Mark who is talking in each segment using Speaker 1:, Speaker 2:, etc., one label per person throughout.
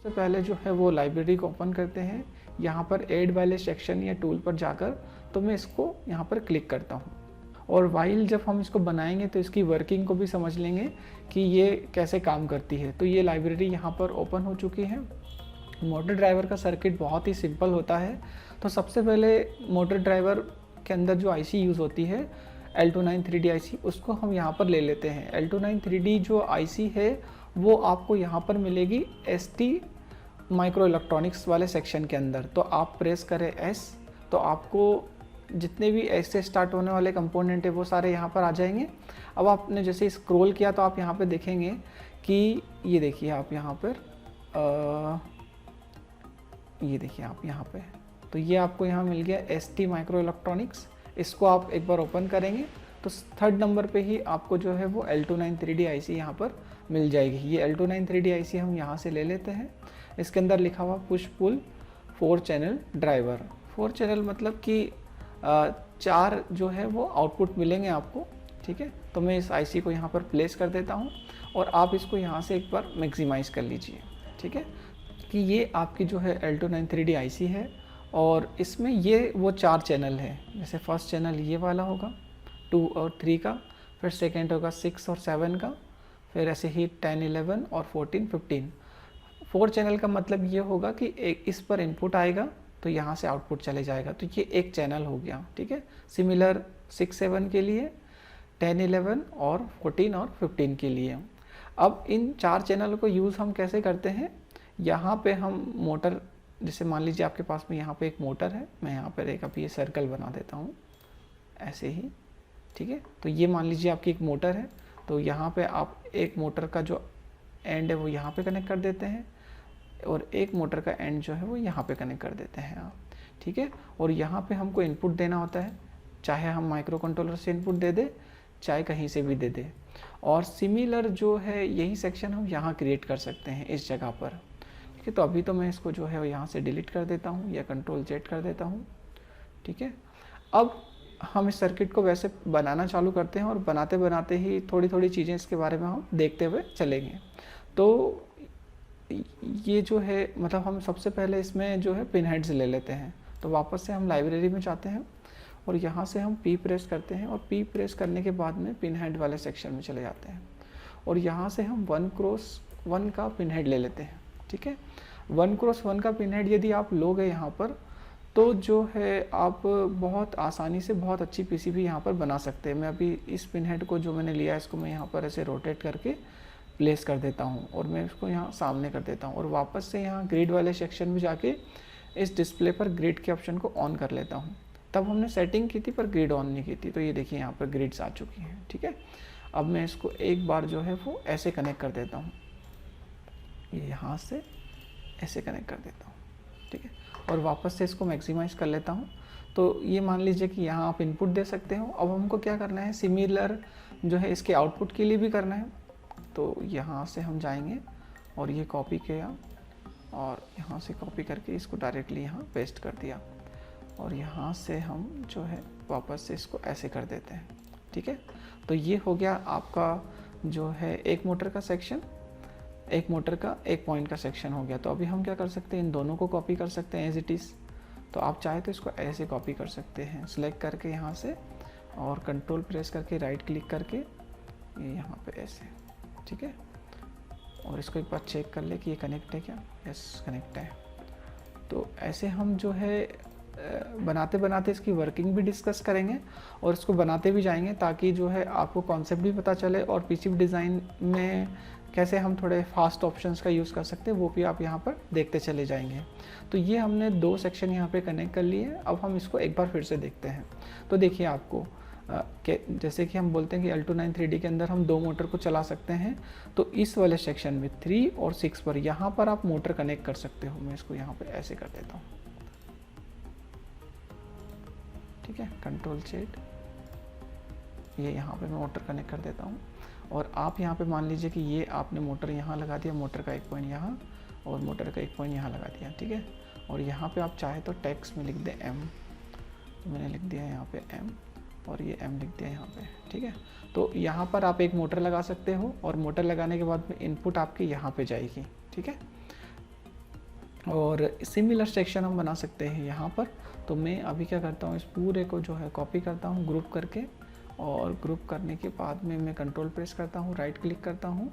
Speaker 1: सबसे पहले जो है वो लाइब्रेरी को ओपन करते हैं। यहाँ पर ऐड वाले सेक्शन या टूल पर जाकर तो मैं इसको यहाँ पर क्लिक करता हूँ, और वाइल जब हम इसको बनाएंगे तो इसकी वर्किंग को भी समझ लेंगे कि ये कैसे काम करती है। तो ये लाइब्रेरी यहाँ पर ओपन हो चुकी है। मोटर ड्राइवर का सर्किट बहुत ही सिंपल होता है। तो सबसे पहले मोटर ड्राइवर के अंदर जो आईसी यूज़ होती है L29 3D आईसी, उसको हम यहाँ पर ले लेते हैं। L29 3D जो आईसी है वो आपको यहाँ पर मिलेगी ST माइक्रो इलेक्ट्रॉनिक्स वाले सेक्शन के अंदर। तो आप प्रेस करें S, तो आपको जितने भी एस से स्टार्ट होने वाले कंपोनेंट है वो सारे यहाँ पर आ जाएंगे। अब आपने जैसे स्क्रॉल किया तो आप यहाँ पे देखेंगे कि ये देखिए आप यहाँ पर ये देखिए आप यहाँ पे, तो ये आपको यहाँ मिल गया ST माइक्रो इलेक्ट्रॉनिक्स। इसको आप एक बार ओपन करेंगे तो थर्ड नंबर पे ही आपको जो है वो L29 3D आईसी यहाँ पर मिल जाएगी। ये L29 3D आईसी हम यहाँ से ले लेते हैं। इसके अंदर लिखा हुआ push pull 4 channel driver. 4 channel मतलब कि 4 जो है वो आउटपुट मिलेंगे आपको, ठीक है। तो मैं इस आईसी को यहाँ पर प्लेस कर देता हूँ और आप इसको यहाँ से एक बार मैक्सिमाइज़ कर लीजिए, ठीक है, कि ये आपकी जो है L29 3D आईसी है और इसमें ये वो 4 चैनल है। जैसे फर्स्ट चैनल ये वाला होगा 2 और 3 का, फिर सेकेंड होगा 6 और 7 का, फिर ऐसे ही 10 11 और 14 15। 4 चैनल का मतलब ये होगा कि एक इस पर इनपुट आएगा तो यहाँ से आउटपुट चले जाएगा, तो ये एक चैनल हो गया, ठीक है। सिमिलर 6 7 के लिए, 10 11 और 14 और 15 के लिए। अब इन 4 चैनल को यूज़ हम कैसे करते हैं, यहाँ पे हम मोटर, जैसे मान लीजिए आपके पास में यहाँ पे एक मोटर है, मैं यहाँ पर एक अभी ये सर्कल बना देता हूँ ऐसे ही, ठीक है। तो ये मान लीजिए आपकी एक मोटर है, तो यहाँ पे आप एक मोटर का जो एंड है वो यहाँ पे कनेक्ट कर देते हैं और एक मोटर का एंड जो है वो यहाँ पे कनेक्ट कर देते हैं आप, ठीक है। और यहाँ पे हमको इनपुट देना होता है, चाहे हम माइक्रो कंट्रोलर से इनपुट दे दे, चाहे कहीं से भी दे दे। और सिमिलर जो है यही सेक्शन हम यहाँ क्रिएट कर सकते हैं इस जगह पर, ठीक है। तो अभी तो मैं इसको जो है यहाँ से डिलीट कर देता हूँ या कंट्रोल Z कर देता हूँ, ठीक है। अब हम इस सर्किट को वैसे बनाना चालू करते हैं और बनाते बनाते ही थोड़ी थोड़ी चीज़ें इसके बारे में हम देखते हुए चलेंगे। तो ये जो है मतलब हम सबसे पहले इसमें जो है पिन हेड्स ले लेते हैं। तो वापस से हम लाइब्रेरी में जाते हैं और यहाँ से हम P प्रेस करते हैं और P प्रेस करने के बाद में पिन हेड वाले सेक्शन में चले जाते हैं और यहाँ से हम 1x1 का पिन हेड ले लेते हैं, ठीक है। 1x1 का पिन हेड यदि आप लोगे यहाँ पर तो जो है आप बहुत आसानी से बहुत अच्छी पीसीबी यहाँ पर बना सकते हैं। मैं अभी इस पिन हेड को जो मैंने लिया है इसको मैं यहाँ पर ऐसे रोटेट करके प्लेस कर देता हूँ और मैं इसको यहाँ सामने कर देता हूँ और वापस से यहाँ ग्रिड वाले सेक्शन में जाके इस डिस्प्ले पर ग्रिड के ऑप्शन को ऑन कर लेता हूँ। तब हमने सेटिंग की थी पर ग्रिड ऑन नहीं की थी, तो ये देखिए यहाँ पर ग्रिड्स आ चुकी हैं, ठीक है। अब मैं इसको एक बार जो है वो ऐसे कनेक्ट कर देता हूँ, ये यहाँ से ऐसे कनेक्ट कर देता हूँ, ठीक है। और वापस से इसको मैक्सिमाइज़ कर लेता हूँ। तो ये मान लीजिए कि यहाँ आप इनपुट दे सकते हो। अब हमको क्या करना है, सिमिलर जो है इसके आउटपुट के लिए भी करना है। तो यहाँ से हम जाएंगे और ये कॉपी किया और यहाँ से कॉपी करके इसको डायरेक्टली यहाँ पेस्ट कर दिया और यहाँ से हम जो है वापस से इसको ऐसे कर देते हैं, ठीक है। तो ये हो गया आपका जो है एक मोटर का सेक्शन, एक मोटर का एक पॉइंट का सेक्शन हो गया। तो अभी हम क्या कर सकते हैं, इन दोनों को कॉपी कर सकते हैं एज इट इज़। तो आप चाहे तो इसको ऐसे कॉपी कर सकते हैं, सिलेक्ट करके यहाँ से और कंट्रोल प्रेस करके राइट क्लिक करके ये यहाँ पे ऐसे, ठीक है। और इसको एक बार चेक कर ले कि ये कनेक्ट है क्या, यस कनेक्ट है। तो ऐसे हम जो है बनाते बनाते इसकी वर्किंग भी डिस्कस करेंगे और इसको बनाते भी जाएंगे ताकि जो है आपको कॉन्सेप्ट भी पता चले और पीसीबी डिज़ाइन में कैसे हम थोड़े फास्ट ऑप्शंस का यूज़ कर सकते हैं वो भी आप यहाँ पर देखते चले जाएंगे। तो ये हमने 2 सेक्शन यहाँ पे कनेक्ट कर लिए। अब हम इसको एक बार फिर से देखते हैं। तो देखिए आपको जैसे कि हम बोलते हैं कि L29 3D के अंदर हम 2 मोटर को चला सकते हैं। तो इस वाले सेक्शन में 3 और 6 पर यहाँ पर आप मोटर कनेक्ट कर सकते हो। मैं इसको यहाँ पर ऐसे कर देता हूँ, ठीक है, कंट्रोल Z, ये यहाँ पे मैं मोटर कनेक्ट कर देता हूँ। और आप यहाँ पे मान लीजिए कि ये आपने मोटर यहाँ लगा दिया, मोटर का एक पॉइंट यहाँ और मोटर का एक पॉइंट यहाँ लगा दिया, ठीक है। और यहाँ पे आप चाहे तो टेक्स्ट में लिख दें M, तो मैंने लिख दिया यहाँ पे M और ये M लिख दिया यहाँ पे, ठीक है। तो यहाँ पर आप एक मोटर लगा सकते हो और मोटर लगाने के बाद में इनपुट आपके यहाँ पे जाएगी, ठीक है। और सिमिलर सेक्शन हम बना सकते हैं यहाँ पर। तो मैं अभी क्या करता हूँ, इस पूरे को जो है कॉपी करता हूँ ग्रुप करके, और ग्रुप करने के बाद में मैं कंट्रोल प्रेस करता हूँ, राइट क्लिक करता हूँ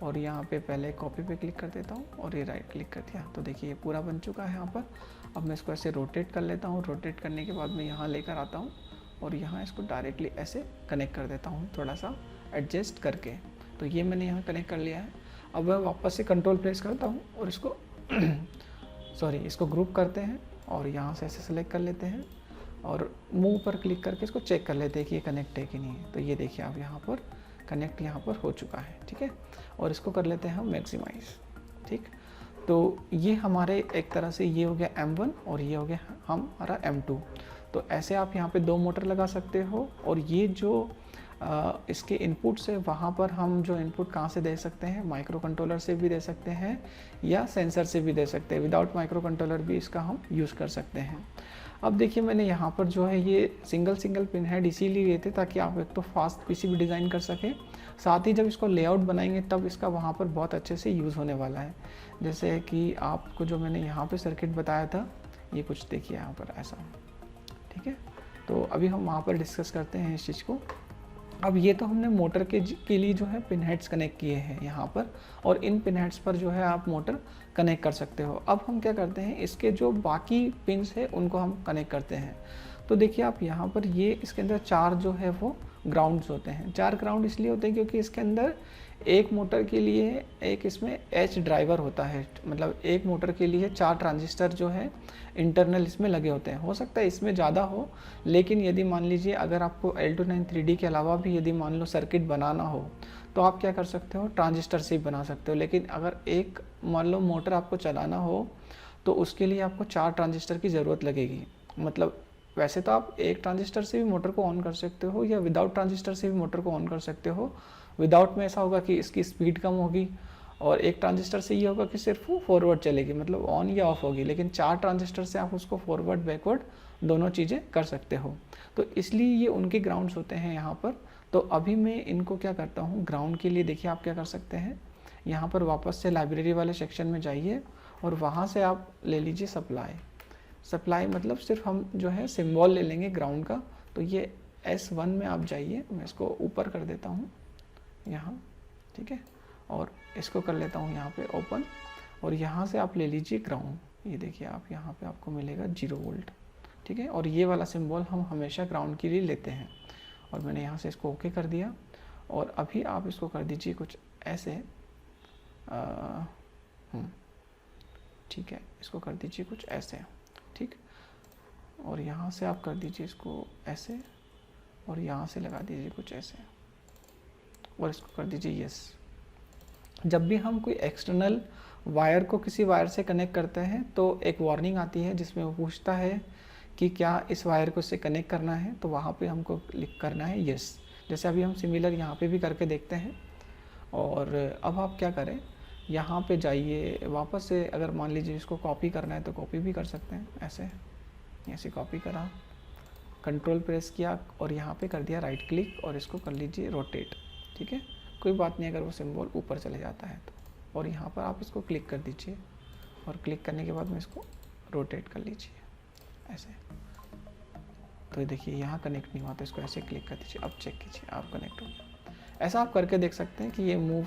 Speaker 1: और यहाँ पे पहले कॉपी पे क्लिक कर देता हूँ और ये राइट क्लिक कर दिया। तो देखिए ये पूरा बन चुका है यहाँ पर। अब मैं इसको ऐसे रोटेट कर लेता हूँ, रोटेट करने के बाद मैं यहाँ लेकर आता हूँ और यहाँ इसको डायरेक्टली ऐसे कनेक्ट कर देता हूँ, थोड़ा सा एडजस्ट करके। तो ये मैंने यहाँ कनेक्ट कर लिया है। अब मैं वापस से कंट्रोल प्रेस करता हूँ और इसको सॉरी इसको ग्रुप करते हैं और यहाँ से ऐसे सेलेक्ट कर लेते हैं और मूव पर क्लिक करके इसको चेक कर लेते हैं कि ये कनेक्ट है कि नहीं है। तो ये देखिए आप यहाँ पर कनेक्ट यहाँ पर हो चुका है, ठीक है। और इसको कर लेते हैं हम मैक्सिमाइज, ठीक। तो ये हमारे एक तरह से ये हो गया M1 और ये हो गया हमारा M2। तो ऐसे आप यहाँ पे 2 मोटर लगा सकते हो। और ये जो इसके इनपुट्स है वहाँ पर हम जो इनपुट कहाँ से दे सकते हैं, माइक्रो कंट्रोलर से भी दे सकते हैं या सेंसर से भी दे सकते हैं। विदाउट माइक्रो कंट्रोलर भी इसका हम यूज़ कर सकते हैं। अब देखिए मैंने यहाँ पर जो है ये सिंगल पिन हेड इसीलिए लिए थे ताकि आप एक तो फास्ट पीसीबी डिज़ाइन कर सकें, साथ ही जब इसको लेआउट बनाएंगे तब इसका वहाँ पर बहुत अच्छे से यूज़ होने वाला है। जैसे कि आपको जो मैंने यहाँ पर सर्किट बताया था, ये कुछ देखिए यहाँ पर ऐसा, ठीक है। तो अभी हम वहाँ पर डिस्कस करते हैं इस चीज़ को। अब ये तो हमने मोटर के लिए जो है पिन हेड्स कनेक्ट किए हैं यहाँ पर, और इन पिन हेड्स पर जो है आप मोटर कनेक्ट कर सकते हो। अब हम क्या करते हैं, इसके जो बाकी पिन्स है उनको हम कनेक्ट करते हैं। तो देखिए आप यहाँ पर ये इसके अंदर 4 जो है वो ग्राउंड्स होते हैं। 4 ग्राउंड इसलिए होते हैं क्योंकि इसके अंदर एक मोटर के लिए एक इसमें एच ड्राइवर होता है, मतलब एक मोटर के लिए 4 ट्रांजिस्टर जो है इंटरनल इसमें लगे होते हैं। हो सकता है इसमें ज़्यादा हो, लेकिन यदि मान लीजिए अगर आपको L293D के अलावा भी यदि मान लो सर्किट बनाना हो तो आप क्या कर सकते हो, ट्रांजिस्टर से ही बना सकते हो। लेकिन अगर एक मान लो मोटर आपको चलाना हो तो उसके लिए आपको 4 ट्रांजिस्टर की ज़रूरत लगेगी। मतलब वैसे तो आप एक ट्रांजिस्टर से भी मोटर को ऑन कर सकते हो या विदाउट ट्रांजिस्टर से भी मोटर को ऑन कर सकते हो। विदाउट में ऐसा होगा कि इसकी स्पीड कम होगी, और एक ट्रांजिस्टर से ये होगा कि सिर्फ वो फॉरवर्ड चलेगी, मतलब ऑन या ऑफ होगी। लेकिन 4 ट्रांजिस्टर से आप उसको फॉरवर्ड बैकवर्ड दोनों चीज़ें कर सकते हो। तो इसलिए ये उनके ग्राउंड्स होते हैं यहाँ पर। तो अभी मैं इनको क्या करता हूँ, ग्राउंड के लिए देखिए आप क्या कर सकते हैं, यहाँ पर वापस से लाइब्रेरी वाले सेक्शन में जाइए और वहाँ से आप ले लीजिए सप्लाई मतलब सिर्फ हम जो है सिंबल ले लेंगे ग्राउंड का। तो ये S1 में आप जाइए, मैं इसको ऊपर कर देता हूँ यहाँ, ठीक है। और इसको कर लेता हूँ यहाँ पे ओपन, और यहाँ से आप ले लीजिए ग्राउंड। ये देखिए आप यहाँ पे आपको मिलेगा 0 वोल्ट, ठीक है। और ये वाला सिंबल हम हमेशा ग्राउंड के लिए लेते हैं। और मैंने यहाँ से इसको ओके कर दिया। और अभी आप इसको कर दीजिए कुछ ऐसे, ठीक है, इसको कर दीजिए कुछ ऐसे, ठीक। और यहाँ से आप कर दीजिए इसको ऐसे, और यहाँ से लगा दीजिए कुछ ऐसे, और इसको कर दीजिए यस। जब भी हम कोई एक्सटर्नल वायर को किसी वायर से कनेक्ट करते हैं तो एक वार्निंग आती है जिसमें वो पूछता है कि क्या इस वायर को इससे कनेक्ट करना है, तो वहाँ पे हमको क्लिक करना है यस। जैसे अभी हम सिमिलर यहाँ पे भी करके देखते हैं। और अब आप क्या करें, यहाँ पे जाइए वापस से, अगर मान लीजिए इसको कॉपी करना है तो कॉपी भी कर सकते हैं, ऐसे कॉपी करा, कंट्रोल प्रेस किया और यहाँ पे कर दिया राइट क्लिक और इसको कर लीजिए रोटेट, ठीक है। कोई बात नहीं अगर वो सिंबल ऊपर चले जाता है तो। और यहाँ पर आप इसको क्लिक कर दीजिए, और क्लिक करने के बाद में इसको रोटेट कर लीजिए ऐसे। तो ये देखिए यहाँ कनेक्ट नहीं हुआ, तो इसको ऐसे क्लिक कर दीजिए। अब चेक कीजिए आप कनेक्ट हो गया। ऐसा आप करके देख सकते हैं कि ये मूव,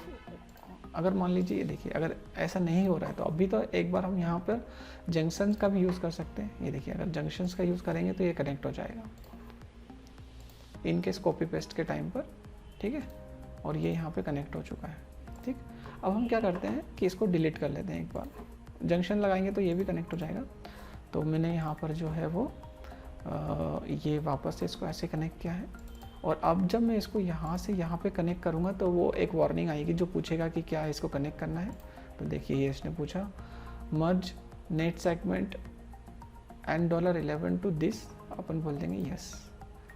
Speaker 1: अगर मान लीजिए ये देखिए अगर ऐसा नहीं हो रहा है तो अभी तो एक बार हम यहाँ पर जंक्शन का भी यूज़ कर सकते हैं। ये देखिए अगर जंक्शंस का यूज़ करेंगे तो ये कनेक्ट हो जाएगा इनकेस कॉपी पेस्ट के टाइम पर, ठीक है। और ये यहाँ पे कनेक्ट हो चुका है, ठीक। अब हम क्या करते हैं कि इसको डिलीट कर लेते हैं। एक बार जंक्शन लगाएंगे तो ये भी कनेक्ट हो जाएगा। तो मैंने यहाँ पर जो है वो ये वापस से इसको ऐसे कनेक्ट किया है। और अब जब मैं इसको यहाँ से यहाँ पे कनेक्ट करूँगा तो वो एक वार्निंग आएगी जो पूछेगा कि क्या इसको कनेक्ट करना है। तो देखिए ये इसने पूछा merge net segment and $11 to this, अपन बोल देंगे यस,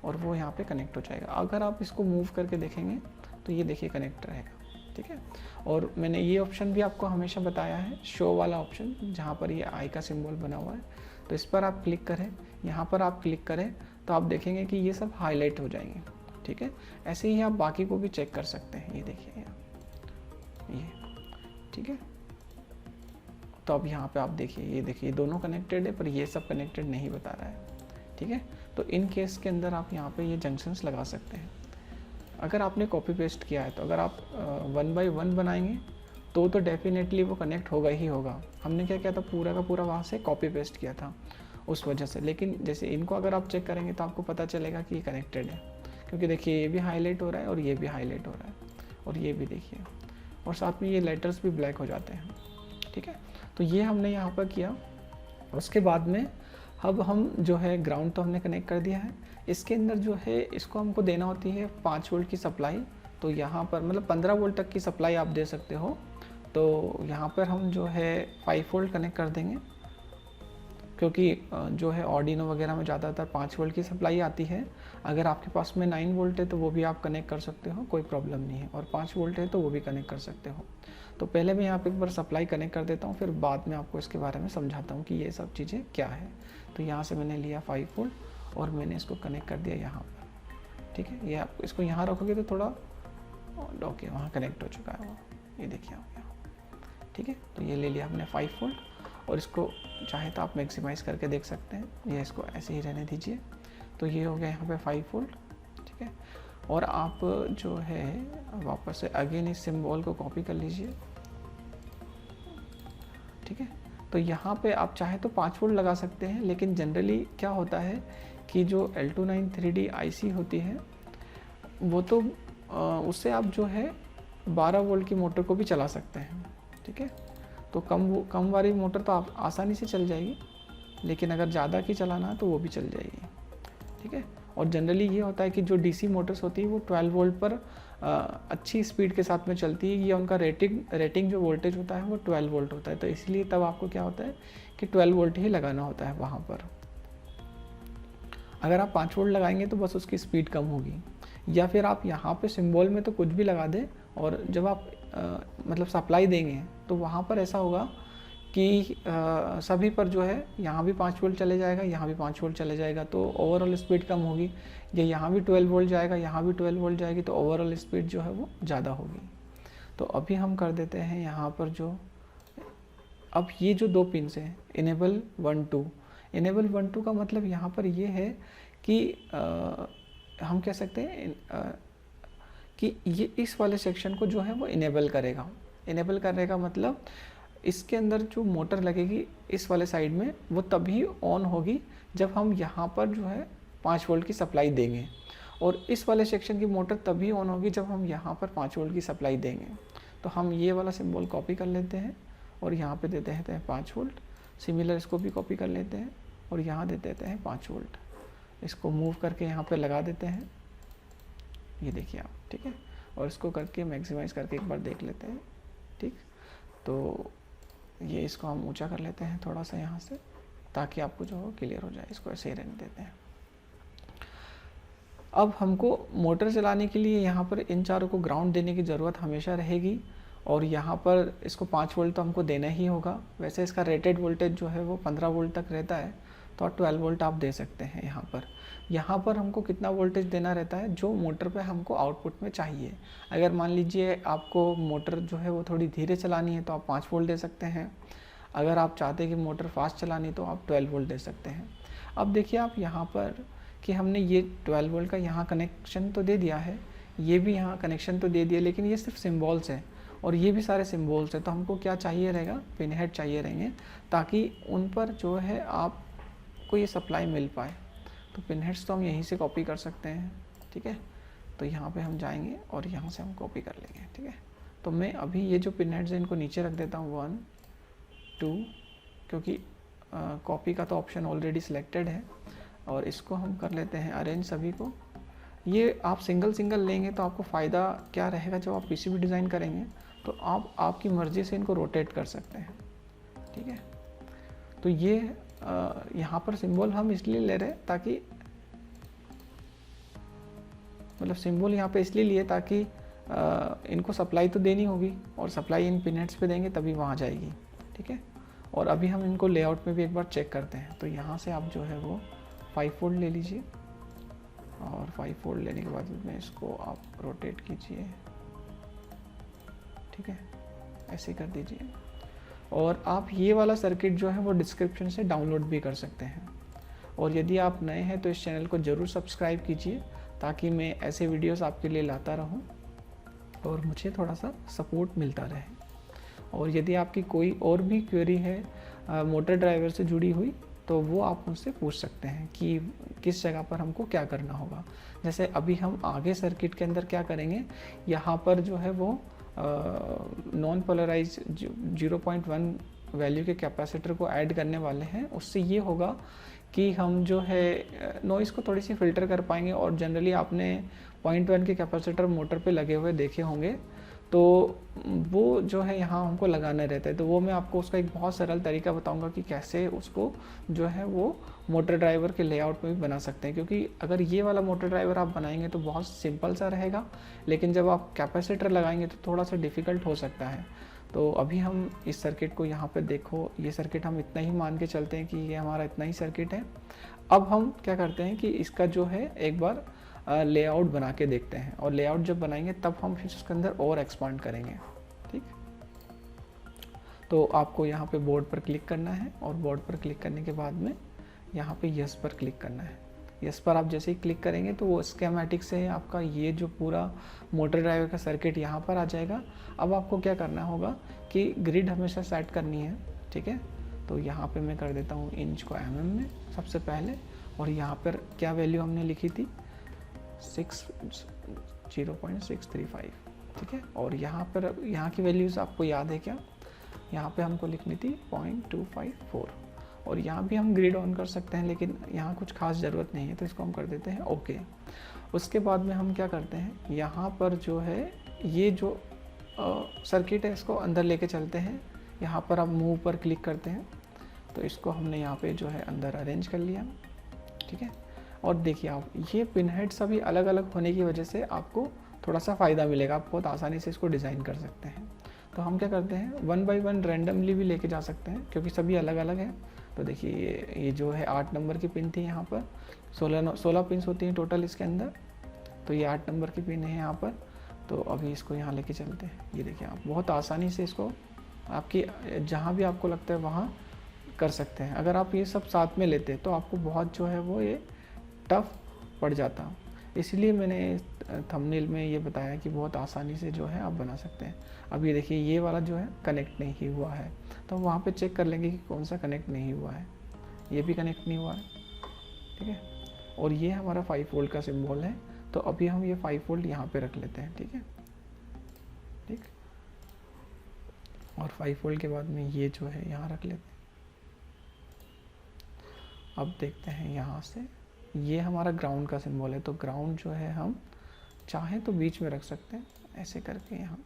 Speaker 1: और वो यहाँ पे कनेक्ट हो जाएगा। अगर आप इसको मूव करके देखेंगे तो ये देखिए कनेक्ट रहेगा, ठीक है। और मैंने ये ऑप्शन भी आपको हमेशा बताया है, शो वाला ऑप्शन, जहाँ पर ये आई का सिंबल बना हुआ है। तो इस पर आप क्लिक करें, यहाँ पर आप क्लिक करें तो आप देखेंगे कि ये सब हाईलाइट हो जाएंगे, ठीक है। ऐसे ही आप बाकी को भी चेक कर सकते हैं। ये देखिए ये, ठीक है। तो अब यहाँ पे आप देखिए, ये देखिए दोनों कनेक्टेड है पर ये सब कनेक्टेड नहीं बता रहा है, ठीक है। तो इन केस के अंदर आप यहाँ पे ये जंक्शंस लगा सकते हैं। अगर आपने कॉपी पेस्ट किया है तो अगर आप 1 बाय 1 बनाएंगे तो डेफिनेटली वो कनेक्ट होगा ही होगा। हमने क्या किया था, पूरा का पूरा वहाँ से कॉपी पेस्ट किया था उस वजह से। लेकिन जैसे इनको अगर आप चेक करेंगे तो आपको पता चलेगा कि ये कनेक्टेड है, क्योंकि देखिए ये भी हाईलाइट हो रहा है और ये भी हाईलाइट हो रहा है और ये भी देखिए, और साथ में ये लेटर्स भी ब्लैक हो जाते हैं, ठीक है। तो ये हमने यहाँ पर किया। उसके बाद में अब हम जो है ग्राउंड तो हमने कनेक्ट कर दिया है, इसके अंदर जो है इसको हमको देना होती है 5 वोल्ट की सप्लाई। तो यहाँ पर मतलब 15 वोल्ट तक की सप्लाई आप दे सकते हो। तो यहाँ पर हम जो है 5 वोल्ट कनेक्ट कर देंगे, क्योंकि जो है ऑर्डिनो वगैरह में ज़्यादातर 5 वोल्ट की सप्लाई आती है। अगर आपके पास में 9 वोल्ट है तो वो भी आप कनेक्ट कर सकते हो, कोई प्रॉब्लम नहीं है, और 5 वोल्ट है तो वो भी कनेक्ट कर सकते हो। तो पहले मैं यहाँ पे एक बार सप्लाई कनेक्ट कर देता हूँ, फिर बाद में आपको इसके बारे में समझाता हूँ कि ये सब चीज़ें क्या है। तो यहाँ से मैंने लिया 5 वोल्ट और मैंने इसको कनेक्ट कर दिया यहाँ पर, ठीक है। ये आप इसको यहाँ रखोगे तो थोड़ा ओके, वहाँ कनेक्ट हो चुका है वो, ये देखिए आप यहाँ, ठीक है। तो ये ले लिया हमने 5 वोल्ट, और इसको चाहे तो आप मैक्सिमाइज़ करके देख सकते हैं, ये इसको ऐसे ही रहने दीजिए। तो ये हो गया यहाँ पे 5 वोल्ट, ठीक है। और आप जो है वापस से अगेन इस सिंबल को कॉपी कर लीजिए, ठीक है। तो यहाँ पे आप चाहे तो 5 वोल्ट लगा सकते हैं, लेकिन जनरली क्या होता है कि जो L293D IC होती है वो तो उससे आप जो है 12 वोल्ट की मोटर को भी चला सकते हैं, ठीक है। तो कम वाली मोटर तो आप आसानी से चल जाएगी, लेकिन अगर ज़्यादा की चलाना है तो वो भी चल जाएगी, ठीक है। और जनरली ये होता है कि जो DC मोटर्स होती है वो 12 वोल्ट पर अच्छी स्पीड के साथ में चलती है। ये उनका रेटिंग जो वोल्टेज होता है वो 12 वोल्ट होता है, तो इसलिए तब आपको क्या होता है कि 12 वोल्ट ही लगाना होता है वहाँ पर। अगर आप 5 वोल्ट लगाएंगे तो बस उसकी स्पीड कम होगी, या फिर आप यहाँ पे सिंबल में तो कुछ भी लगा दें, और जब आप मतलब सप्लाई देंगे तो वहाँ पर ऐसा होगा कि सभी पर जो है यहाँ भी 5 वोल्ट चले जाएगा, यहाँ भी 5 वोल्ट चले जाएगा, तो ओवरऑल स्पीड कम होगी। या यहाँ भी 12 वोल्ट जाएगा, यहाँ भी 12 वोल्ट जाएगी, तो ओवरऑल स्पीड जो है वो ज़्यादा होगी। तो अभी हम कर देते हैं यहाँ पर जो, अब ये जो 2 पिन हैं इनेबल 1 2, इनेबल 1 2 का मतलब यहाँ पर ये है कि हम कह सकते हैं कि ये इस वाले सेक्शन को जो है वो इनेबल करेगा। इनेबल करने का मतलब इसके अंदर जो मोटर लगेगी इस वाले साइड में वो तभी ऑन होगी जब हम यहाँ पर जो है 5 वोल्ट की सप्लाई देंगे, और इस वाले सेक्शन की मोटर तभी ऑन होगी जब हम यहाँ पर 5 वोल्ट की सप्लाई देंगे। तो हम ये वाला सिंबल कॉपी कर लेते हैं और यहाँ पे दे देते हैं 5 वोल्ट। सिमिलर इसको भी कॉपी कर लेते हैं और यहाँ दे देते हैं 5 वोल्ट। इसको मूव करके यहाँ पे लगा देते हैं, ये देखिए आप, ठीक है। और इसको करके मैक्सिमाइज़ करके एक बार देख लेते हैं, ठीक। तो ये इसको हम ऊंचा कर लेते हैं थोड़ा सा यहाँ से, ताकि आपको जो हो क्लियर हो जाए। इसको ऐसे ही रहने देते हैं। अब हमको मोटर चलाने के लिए यहाँ पर इन चारों को ग्राउंड देने की ज़रूरत हमेशा रहेगी, और यहाँ पर इसको 5 वोल्ट तो हमको देना ही होगा। वैसे इसका रेटेड वोल्टेज जो है वो 15 वोल्ट तक रहता है, तो 12 वोल्ट आप दे सकते हैं यहाँ पर। यहाँ पर हमको कितना वोल्टेज देना रहता है जो मोटर पे हमको आउटपुट में चाहिए। अगर मान लीजिए आपको मोटर जो है वो थोड़ी धीरे चलानी है तो आप 5 वोल्ट दे सकते हैं। अगर आप चाहते हैं कि मोटर फास्ट चलानी तो आप 12 वोल्ट दे सकते हैं। अब देखिए आप यहाँ पर कि हमने ये 12 वोल्ट का यहाँ कनेक्शन तो दे दिया है, ये भी यहाँ कनेक्शन तो दे दिया, लेकिन ये सिर्फ सिम्बॉल्स है और ये भी सारे सिम्बॉल्स हैं। तो हमको क्या चाहिए रहेगा, पिन हेड चाहिए रहेंगे, ताकि उन पर जो है आपको ये सप्लाई मिल पाए। तो पिन हेड्स तो हम यहीं से कॉपी कर सकते हैं, ठीक है। तो यहाँ पे हम जाएंगे और यहाँ से हम कॉपी कर लेंगे, ठीक है। तो मैं अभी ये जो पिन हेड्स हैं इनको नीचे रख देता हूँ 1 2, क्योंकि कॉपी का तो ऑप्शन ऑलरेडी सिलेक्टेड है। और इसको हम कर लेते हैं अरेंज सभी को। ये आप सिंगल सिंगल लेंगे तो आपको फ़ायदा क्या रहेगा, जब आप पीसीबी डिज़ाइन करेंगे तो आप आपकी मर्ज़ी से इनको रोटेट कर सकते हैं, ठीक है। तो ये यहाँ पर सिंबल हम इसलिए ले रहे हैं ताकि, मतलब सिंबल यहाँ पे इसलिए लिए ताकि इनको सप्लाई तो देनी होगी, और सप्लाई इन पिन हेड्स पे देंगे तभी वहाँ जाएगी, ठीक है। और अभी हम इनको लेआउट में भी एक बार चेक करते हैं। तो यहाँ से आप जो है वो 5 वोल्ट ले लीजिए, और 5 वोल्ट लेने के बाद में इसको आप रोटेट कीजिए, ठीक है, ऐसे कर दीजिए। और आप ये वाला सर्किट जो है वो डिस्क्रिप्शन से डाउनलोड भी कर सकते हैं। और यदि आप नए हैं तो इस चैनल को ज़रूर सब्सक्राइब कीजिए ताकि मैं ऐसे वीडियोस आपके लिए लाता रहूं और मुझे थोड़ा सा सपोर्ट मिलता रहे। और यदि आपकी कोई और भी क्वेरी है मोटर ड्राइवर से जुड़ी हुई तो वो आप मुझसे पूछ सकते हैं कि किस जगह पर हमको क्या करना होगा। जैसे अभी हम आगे सर्किट के अंदर क्या करेंगे, यहाँ पर जो है वो नॉन पोलराइज 0.1 वैल्यू के कैपेसिटर को ऐड करने वाले हैं। उससे ये होगा कि हम जो है नॉइज़ को थोड़ी सी फ़िल्टर कर पाएंगे। और जनरली आपने 0.1 के कैपेसिटर मोटर पे लगे हुए देखे होंगे, तो वो जो है यहाँ हमको लगाना रहता है। तो वो मैं आपको उसका एक बहुत सरल तरीका बताऊंगा कि कैसे उसको जो है वो मोटर ड्राइवर के लेआउट में भी बना सकते हैं। क्योंकि अगर ये वाला मोटर ड्राइवर आप बनाएंगे तो बहुत सिंपल सा रहेगा, लेकिन जब आप कैपेसिटर लगाएंगे तो थोड़ा सा डिफ़िकल्ट हो सकता है। तो अभी हम इस सर्किट को यहाँ पे देखो, ये सर्किट हम इतना ही मान के चलते हैं कि ये हमारा इतना ही सर्किट है। अब हम क्या करते हैं कि इसका जो है एक बार लेआउट बना के देखते हैं, और लेआउट जब बनाएंगे तब हम फिर उसके अंदर और एक्सपांड करेंगे। ठीक, तो आपको यहाँ पे बोर्ड पर क्लिक करना है और बोर्ड पर क्लिक करने के बाद में यहाँ पे यस पर क्लिक करना है। यस पर आप जैसे ही क्लिक करेंगे तो वो स्कीमेटिक से आपका ये जो पूरा मोटर ड्राइवर का सर्किट यहाँ पर आ जाएगा। अब आपको क्या करना होगा कि ग्रिड हमेशा सेट करनी है। ठीक है, तो यहाँ पे मैं कर देता हूँ इंच को mm में सबसे पहले, और यहाँ पर क्या वैल्यू हमने लिखी थी 0.635। ठीक है, और यहाँ पर यहाँ की वैल्यूज़ आपको याद है क्या, यहाँ पे हमको लिखनी थी 0.254। और यहाँ भी हम ग्रिड ऑन कर सकते हैं, लेकिन यहाँ कुछ खास ज़रूरत नहीं है तो इसको हम कर देते हैं ओके। उसके बाद में हम क्या करते हैं, यहाँ पर जो है ये जो सर्किट है इसको अंदर लेके चलते हैं। यहाँ पर आप मूव पर क्लिक करते हैं तो इसको हमने यहाँ पे जो है अंदर अरेंज कर लिया। ठीक है, और देखिए आप ये पिन हेड सभी अलग अलग होने की वजह से आपको थोड़ा सा फ़ायदा मिलेगा, आप बहुत आसानी से इसको डिज़ाइन कर सकते हैं। तो हम क्या करते हैं 1 बाय 1 रैंडमली भी लेके जा सकते हैं क्योंकि सभी अलग अलग हैं। तो देखिए ये जो है 8 नंबर की पिन थी, यहाँ पर 16 पिन्स होती हैं टोटल इसके अंदर, तो ये 8 नंबर की पिन है यहाँ पर। तो अभी इसको यहाँ लेके चलते हैं। ये देखिए आप बहुत आसानी से इसको आपकी जहाँ भी आपको लगता है वहाँ कर सकते हैं। अगर आप ये सब साथ में लेते तो आपको बहुत जो है वो ये टफ पड़ जाता, इसलिए मैंने थंबनेल में ये बताया कि बहुत आसानी से जो है आप बना सकते हैं। अब ये देखिए ये वाला जो है कनेक्ट नहीं हुआ है, तो हम वहाँ पे चेक कर लेंगे कि कौन सा कनेक्ट नहीं हुआ है। ये भी कनेक्ट नहीं हुआ है। ठीक है, और ये हमारा 5 वोल्ट का सिंबल है, तो अभी हम ये 5 वोल्ट यहाँ पे रख लेते हैं। ठीक है, ठीक, और 5 वोल्ट के बाद में ये जो है यहाँ रख लेते हैं। अब देखते हैं यहाँ से ये हमारा ग्राउंड का सिंबल है, तो ग्राउंड जो है हम चाहें तो बीच में रख सकते हैं ऐसे करके यहाँ।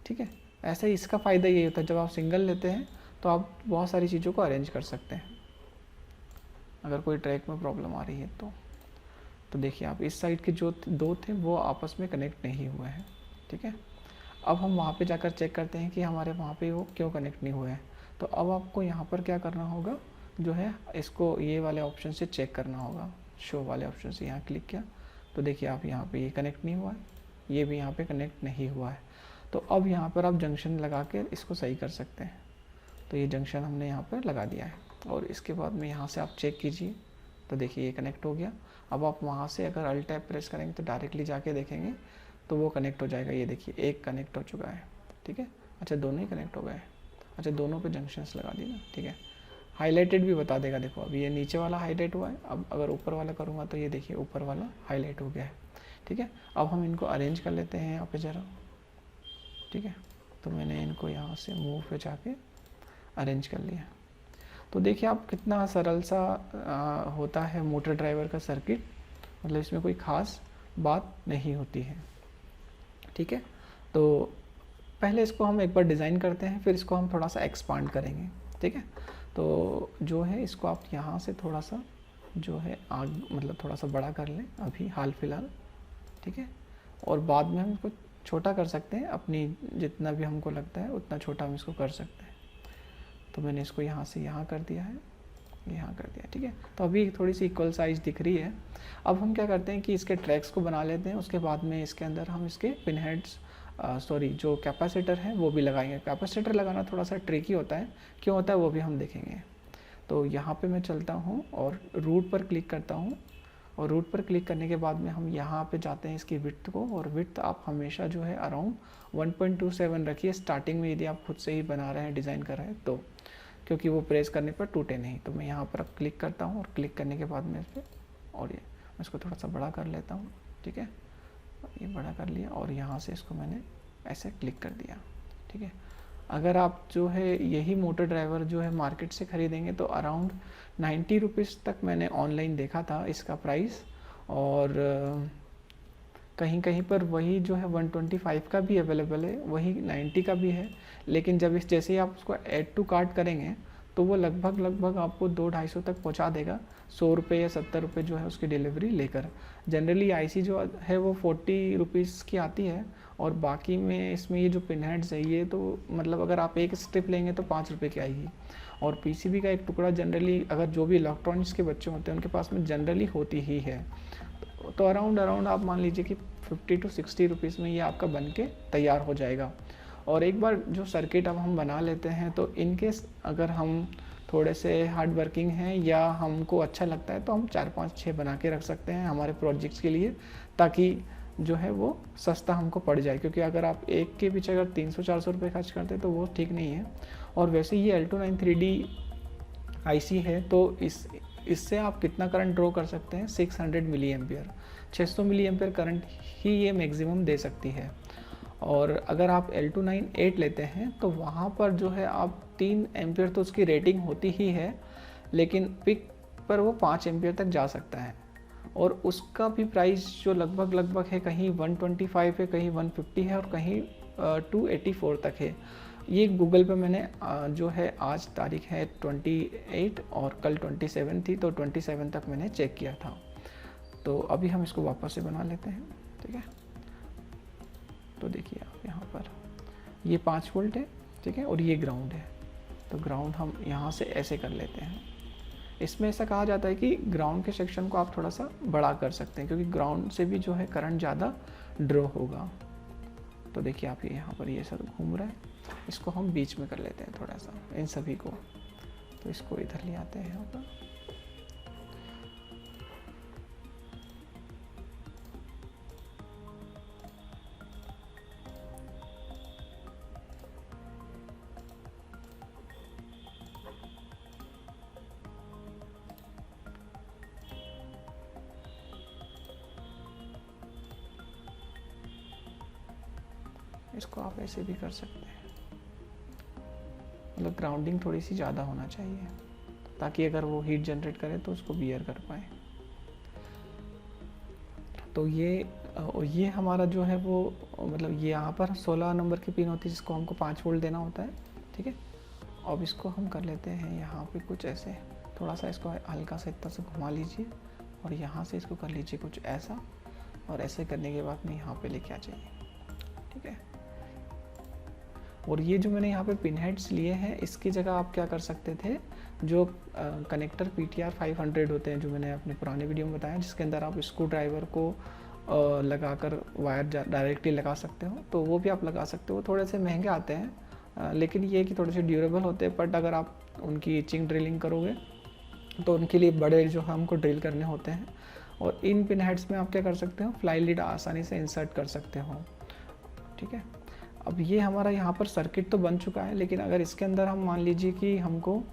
Speaker 1: ठीक है, ऐसे इसका फ़ायदा ये होता है जब आप सिंगल लेते हैं तो आप बहुत सारी चीज़ों को अरेंज कर सकते हैं अगर कोई ट्रैक में प्रॉब्लम आ रही है तो देखिए आप इस साइड के जो 2 थे वो आपस में कनेक्ट नहीं हुए हैं। ठीक है, अब हम वहाँ पे जाकर चेक करते हैं कि हमारे वहाँ पे वो क्यों कनेक्ट नहीं हुए हैं। तो अब आपको यहाँ पर क्या करना होगा, जो है इसको ये वाले ऑप्शन से चेक करना होगा। शो वाले ऑप्शन से यहाँ क्लिक किया तो देखिए आप यहाँ पे ये कनेक्ट नहीं हुआ है, ये भी यहाँ पे कनेक्ट नहीं हुआ है। तो अब यहाँ पर आप जंक्शन लगा के इसको सही कर सकते हैं। तो ये जंक्शन हमने यहाँ पर लगा दिया है, और इसके बाद में यहाँ से आप चेक कीजिए तो देखिए ये कनेक्ट हो गया। अब आप वहाँ से अगर अल्ट टैब प्रेस करेंगे तो डायरेक्टली जाके देखेंगे तो वो कनेक्ट हो जाएगा। ये देखिए एक कनेक्ट हो चुका है। ठीक है, अच्छा दोनों ही कनेक्ट हो गए। अच्छा दोनों पे जंक्शंस लगा दी ना। ठीक है, हाईलाइटेड भी बता देगा। देखो अभी ये नीचे वाला हाईलाइट हुआ है, अब अगर ऊपर वाला करूँगा तो ये देखिए ऊपर वाला हाईलाइट हो गया है। ठीक है, अब हम इनको अरेंज कर लेते हैं यहाँ पे ज़रा। ठीक है, तो मैंने इनको यहाँ से मूव पे जाके अरेंज कर लिया। तो देखिए आप कितना सरल सा होता है मोटर ड्राइवर का सर्किट, मतलब इसमें कोई ख़ास बात नहीं होती है। ठीक है, तो पहले इसको हम एक बार डिज़ाइन करते हैं, फिर इसको हम थोड़ा सा एक्सपांड करेंगे। ठीक है, तो जो है इसको आप यहाँ से थोड़ा सा जो है आग मतलब थोड़ा सा बड़ा कर लें अभी हाल फिलहाल। ठीक है, और बाद में हम इसको छोटा कर सकते हैं, अपनी जितना भी हमको लगता है उतना छोटा हम इसको कर सकते हैं। तो मैंने इसको यहाँ से यहाँ कर दिया है, यहाँ कर दिया। ठीक है, तो अभी थोड़ी सी इक्वल साइज़ दिख रही है। अब हम क्या करते हैं कि इसके ट्रैक्स को बना लेते हैं, उसके बाद में इसके अंदर हम इसके पिन हेड्स सॉरी जो कैपेसिटर है वो भी लगाएंगे। कैपेसिटर लगाना थोड़ा सा ट्रिकी होता है, क्यों होता है वो भी हम देखेंगे। तो यहाँ पे मैं चलता हूँ और रूट पर क्लिक करता हूँ, और रूट पर क्लिक करने के बाद में हम यहाँ पे जाते हैं इसकी विड्थ को, और विड्थ आप हमेशा जो है अराउंड 1.27 रखिए स्टार्टिंग में, यदि आप खुद से ही बना रहे हैं, डिज़ाइन कर रहे हैं तो, क्योंकि वो प्रेस करने पर टूटे नहीं। तो मैं यहाँ पर अब क्लिक करता हूँ, और क्लिक करने के बाद में इस पर, और ये मैं इसको थोड़ा सा बड़ा कर लेता हूँ, ठीक है, ये बड़ा कर लिया, और यहाँ से इसको मैंने ऐसे क्लिक कर दिया, ठीक है। अगर आप जो है यही मोटर ड्राइवर जो है मार्केट से ख़रीदेंगे तो अराउंड 90 रुपीज़ तक मैंने ऑनलाइन देखा था इसका प्राइस, और कहीं कहीं पर वही जो है 125 का भी अवेलेबल है, वही 90 का भी है। लेकिन जब इस जैसे ही आप उसको ऐड टू कार्ट करेंगे तो वो लगभग आपको 200-250 तक पहुंचा देगा, 100 रुपये या 70 रुपये जो है उसकी डिलीवरी लेकर। जनरली आईसी जो है वो 40 रुपीज़ की आती है, और बाकी में इसमें ये जो पिन हेड्स है ये तो मतलब अगर आप एक स्ट्रिप लेंगे तो 5 रुपये की आएगी, और पीसीबी का एक टुकड़ा जनरली अगर जो भी इलेक्ट्रॉनिक्स के बच्चे होते हैं उनके पास में जनरली होती ही है। तो अराउंड आप मान लीजिए कि 50 to 60 रुपीज़ में ये आपका बन के तैयार हो जाएगा। और एक बार जो सर्किट अब हम बना लेते हैं तो इनकेस अगर हम थोड़े से हार्ड वर्किंग हैं या हमको अच्छा लगता है तो हम 4-5-6 बना के रख सकते हैं हमारे प्रोजेक्ट्स के लिए, ताकि जो है वो सस्ता हमको पड़ जाए। क्योंकि अगर आप एक के पीछे अगर 300-400 रुपये खर्च करते हैं तो वो ठीक नहीं है। और वैसे ये L293D आईसी है तो इससे आप कितना करंट ड्रॉ कर सकते हैं, 600 milliampere, 600 milliampere current ही ये मैक्सिमम दे सकती है। और अगर आप L298 लेते हैं तो वहाँ पर जो है आप 3 एम्पियर तो उसकी रेटिंग होती ही है, लेकिन पिक पर वो 5 एम्पियर तक जा सकता है, और उसका भी प्राइस जो लगभग है, कहीं 125 है, कहीं 150 है, और कहीं 284 तक है। ये गूगल पे मैंने जो है आज तारीख है 28 और कल 27 थी, तो 27 तक मैंने चेक किया था। तो अभी हम इसको वापस से बना लेते हैं, ठीक है। तो देखिए आप यहाँ पर ये 5 वोल्ट है, ठीक है, और ये ग्राउंड है। तो ग्राउंड हम यहाँ से ऐसे कर लेते हैं। इसमें ऐसा कहा जाता है कि ग्राउंड के सेक्शन को आप थोड़ा सा बड़ा कर सकते हैं, क्योंकि ग्राउंड से भी जो है करंट ज़्यादा ड्रॉ होगा। तो देखिए आप ये यहाँ पर ये सब घूम रहा है, इसको हम बीच में कर लेते हैं थोड़ा सा इन सभी को। तो इसको इधर ले आते हैं यहाँ पर, इसको आप ऐसे भी कर सकते हैं। मतलब ग्राउंडिंग थोड़ी सी ज़्यादा होना चाहिए, ताकि अगर वो हीट जनरेट करे तो उसको बियर कर पाए। तो ये हमारा जो है वो मतलब ये यहाँ पर 16 नंबर की पिन होती है जिसको हमको 5 वोल्ट देना होता है, ठीक है। अब इसको हम कर लेते हैं यहाँ पे कुछ ऐसे, थोड़ा सा इसको हल्का सा इतना से घुमा लीजिए, और यहाँ से इसको कर लीजिए कुछ ऐसा, और ऐसे करने के बाद में यहाँ पे लेके आ जाइए, ठीक है। और ये जो मैंने यहाँ पे पिन हेड्स लिए हैं, इसकी जगह आप क्या कर सकते थे, जो कनेक्टर PTR 500 होते हैं जो मैंने अपने पुराने वीडियो में बताया, जिसके अंदर आप स्क्रू ड्राइवर को लगाकर वायर डायरेक्टली लगा सकते हो, तो वो भी आप लगा सकते हो। थोड़े से महंगे आते हैं, लेकिन ये कि थोड़े से ड्यूरेबल होते हैं। बट अगर आप उनकी इचिंग ड्रिलिंग करोगे तो उनके लिए बड़े जो हमको ड्रिल करने होते हैं। और इन पिन हेड्स में आप क्या कर सकते हो, फ्लाई लीड आसानी से इंसर्ट कर सकते हो, ठीक है। अब ये हमारा यहाँ पर सर्किट तो बन चुका है, लेकिन अगर इसके अंदर हम मान लीजिए कि हमको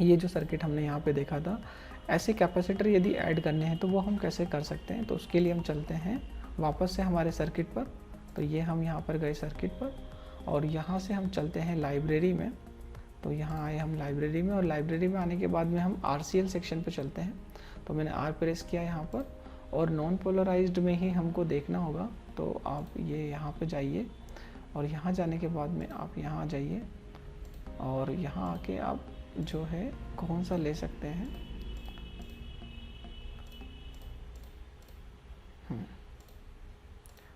Speaker 1: ये जो सर्किट हमने यहाँ पे देखा था, ऐसे कैपेसिटर यदि ऐड करने हैं तो वो हम कैसे कर सकते हैं। तो उसके लिए हम चलते हैं वापस से हमारे सर्किट पर। तो ये हम यहाँ पर गए सर्किट पर, और यहाँ से हम चलते हैं लाइब्रेरी में। तो यहाँ आए हम लाइब्रेरी में, और लाइब्रेरी में आने के बाद में हम RCL सेक्शन पर चलते हैं। तो मैंने R प्रेस किया यहाँ पर, और नॉन पोलराइज्ड में ही हमको देखना होगा। तो आप ये यहाँ पर जाइए, और यहाँ जाने के बाद में आप यहाँ आ जाइए, और यहाँ आके आप जो है कौन सा ले सकते हैं,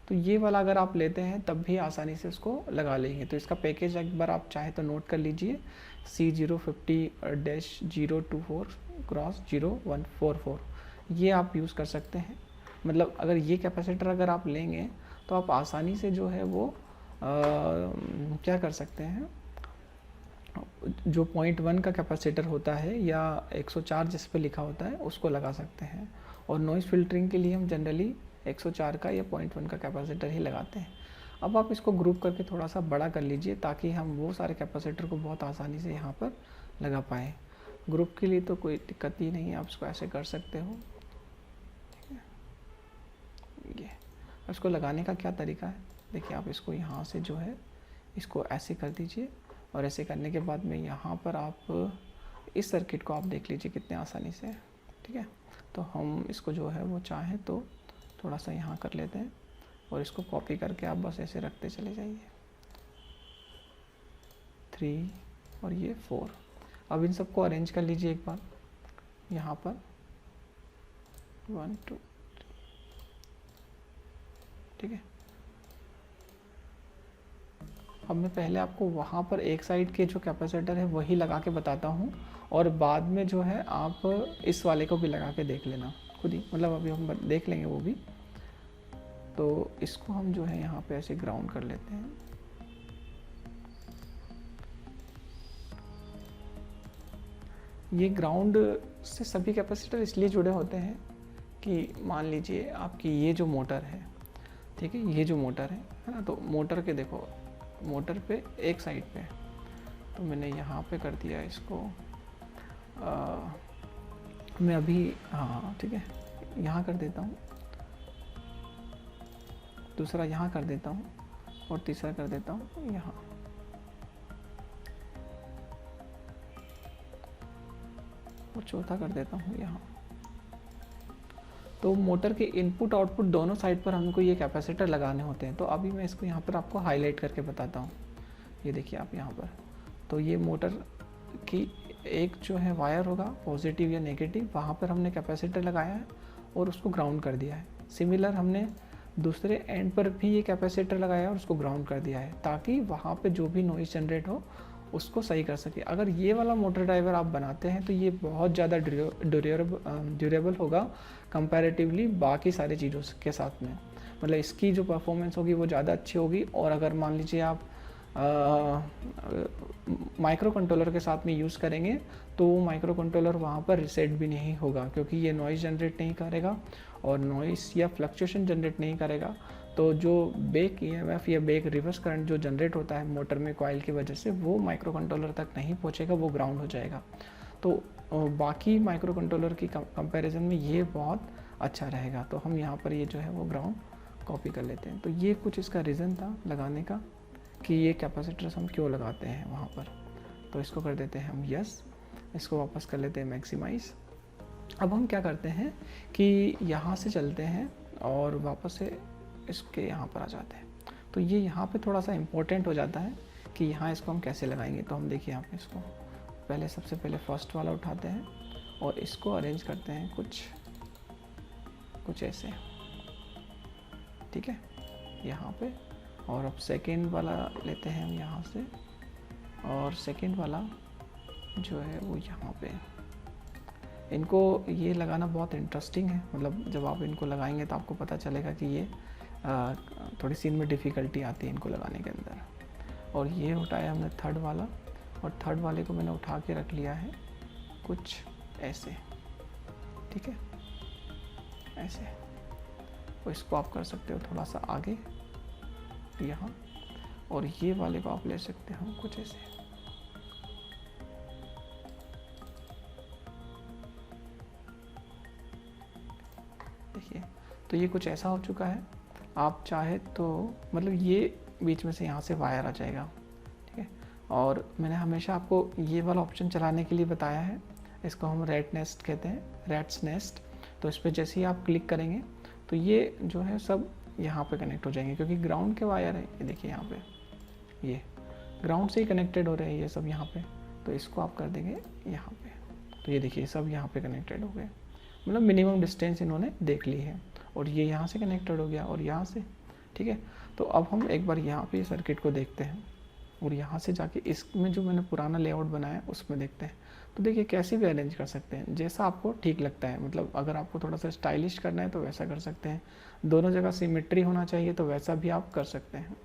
Speaker 1: तो ये वाला अगर आप लेते हैं तब भी आसानी से उसको लगा लेंगे। तो इसका पैकेज एक बार आप चाहे तो नोट कर लीजिए, C050-024/0144, ये आप यूज़ कर सकते हैं। मतलब अगर ये कैपेसिटर अगर आप लेंगे तो तो आप आसानी से जो है वो क्या कर सकते हैं, जो 0.1 का कैपेसिटर होता है या 104 जिस पे लिखा होता है उसको लगा सकते हैं। और नॉइज़ फिल्टरिंग के लिए हम जनरली 104 का या 0.1 का कैपेसिटर ही लगाते हैं। अब आप इसको ग्रुप करके थोड़ा सा बड़ा कर लीजिए ताकि हम वो सारे कैपेसिटर को बहुत आसानी से यहाँ पर लगा पाएँ। ग्रुप के लिए तो कोई दिक्कत ही नहीं है, आप इसको ऐसे कर सकते हो। ये इसको लगाने का क्या तरीका है, देखिए आप इसको यहाँ से जो है इसको ऐसे कर दीजिए, और ऐसे करने के बाद में यहाँ पर आप इस सर्किट को आप देख लीजिए कितने आसानी से, ठीक है। तो हम इसको जो है वो चाहें तो थोड़ा सा यहाँ कर लेते हैं और इसको कॉपी करके आप बस ऐसे रखते चले जाइए। 3 और ये 4। अब इन सबको अरेंज कर लीजिए एक बार यहाँ पर 1 2 3, ठीक है। अब मैं पहले आपको वहाँ पर एक साइड के जो कैपेसिटर है वही लगा के बताता हूँ, और बाद में जो है आप इस वाले को भी लगा के देख लेना खुद ही, मतलब अभी हम देख लेंगे वो भी। तो इसको हम जो है यहाँ पे ऐसे ग्राउंड कर लेते हैं। ये ग्राउंड से सभी कैपेसिटर इसलिए जुड़े होते हैं कि मान लीजिए आपकी ये जो मोटर है, ठीक है, ये जो मोटर है ना, तो मोटर के देखो, मोटर पे एक साइड पे, तो मैंने यहाँ पे कर दिया इसको, मैं अभी, हाँ ठीक है, यहाँ कर देता हूँ, दूसरा यहाँ कर देता हूँ, और तीसरा कर देता हूँ यहाँ। और चौथा कर देता हूँ यहाँ। तो मोटर के इनपुट आउटपुट दोनों साइड पर हमको ये कैपेसिटर लगाने होते हैं। तो अभी मैं इसको यहाँ पर आपको हाईलाइट करके बताता हूँ। ये देखिए आप यहाँ पर, तो ये मोटर की एक जो है वायर होगा पॉजिटिव या नेगेटिव, वहाँ पर हमने कैपेसिटर लगाया है और उसको ग्राउंड कर दिया है। सिमिलर हमने दूसरे एंड पर भी ये कैपेसिटर लगाया है और उसको ग्राउंड कर दिया है, ताकि वहाँ पे जो भी नॉइज़ जनरेट हो उसको सही कर सके। अगर ये वाला मोटर ड्राइवर आप बनाते हैं तो ये बहुत ज़्यादा ड्यूरेबल होगा कंपैरेटिवली बाकी सारी चीज़ों के साथ में, मतलब इसकी जो परफॉर्मेंस होगी वो ज़्यादा अच्छी होगी। और अगर मान लीजिए आप माइक्रो कंट्रोलर के साथ में यूज़ करेंगे तो वो माइक्रो कंट्रोलर वहाँ पर रीसेट भी नहीं होगा, क्योंकि ये नॉइज़ जनरेट नहीं करेगा और नॉइज़ या फ्लक्चुएशन जनरेट नहीं करेगा। तो जो बैक EMF या बैक रिवर्स करंट जो जनरेट होता है मोटर में कॉइल की वजह से, वो माइक्रो कंट्रोलर तक नहीं पहुँचेगा, वो ग्राउंड हो जाएगा। तो बाकी माइक्रो कंट्रोलर की कंपैरिजन में ये बहुत अच्छा रहेगा। तो हम यहाँ पर ये जो है वो ग्राउंड कॉपी कर लेते हैं। तो ये कुछ इसका रीज़न था लगाने का कि ये कैपेसिटर्स हम क्यों लगाते हैं वहाँ पर। तो इसको कर देते हैं हम यस, इसको वापस कर लेते हैं मैक्सिमाइज़। अब हम क्या करते हैं कि यहाँ से चलते हैं और वापस से इसके यहाँ पर आ जाते हैं। तो ये यहाँ पे थोड़ा सा इम्पोर्टेंट हो जाता है कि यहाँ इसको हम कैसे लगाएंगे। तो हम देखिए यहाँ पे इसको पहले सबसे पहले फर्स्ट वाला उठाते हैं और इसको अरेंज करते हैं कुछ ऐसे, ठीक है, यहाँ पे। और अब सेकेंड वाला लेते हैं हम यहाँ से, और सेकेंड वाला जो है वो यहाँ पे। इनको ये लगाना बहुत इंटरेस्टिंग है, मतलब जब आप इनको लगाएंगे तो आपको पता चलेगा कि ये थोड़ी सी इनमें डिफ़िकल्टी आती है इनको लगाने के अंदर। और ये उठाया हमने थर्ड वाला, और थर्ड वाले को मैंने उठा के रख लिया है कुछ ऐसे, ठीक है, ऐसे। तो इसको आप कर सकते हो थोड़ा सा आगे यहाँ, और ये वाले को आप ले सकते हो कुछ ऐसे। देखिए, तो ये कुछ ऐसा हो चुका है। आप चाहे तो मतलब ये बीच में से यहाँ से वायर आ जाएगा, ठीक है। और मैंने हमेशा आपको ये वाला ऑप्शन चलाने के लिए बताया है, इसको हम रैट नेस्ट कहते हैं, रैट्स नेस्ट। तो इस पर जैसे ही आप क्लिक करेंगे तो ये जो है सब यहाँ पे कनेक्ट हो जाएंगे, क्योंकि ग्राउंड के वायर है। ये देखिए यहाँ पे ये ग्राउंड से ही कनेक्टेड हो रहे हैं ये सब यहाँ पे। तो इसको आप कर देंगे यहाँ पे, तो ये देखिए सब यहाँ पे कनेक्टेड हो गए, मतलब मिनिमम डिस्टेंस इन्होंने देख ली है। और ये यहाँ से कनेक्टेड हो गया और यहाँ से, ठीक है। तो अब हम एक बार यहाँ पे सर्किट को देखते हैं। और यहाँ से जाके इसमें जो मैंने पुराना लेआउट बनाया है उसमें देखते हैं। तो देखिए कैसे भी अरेंज कर सकते हैं, जैसा आपको ठीक लगता है। मतलब अगर आपको थोड़ा सा स्टाइलिश करना है तो वैसा कर सकते हैं, दोनों जगह सिमेट्री होना चाहिए तो वैसा भी आप कर सकते हैं।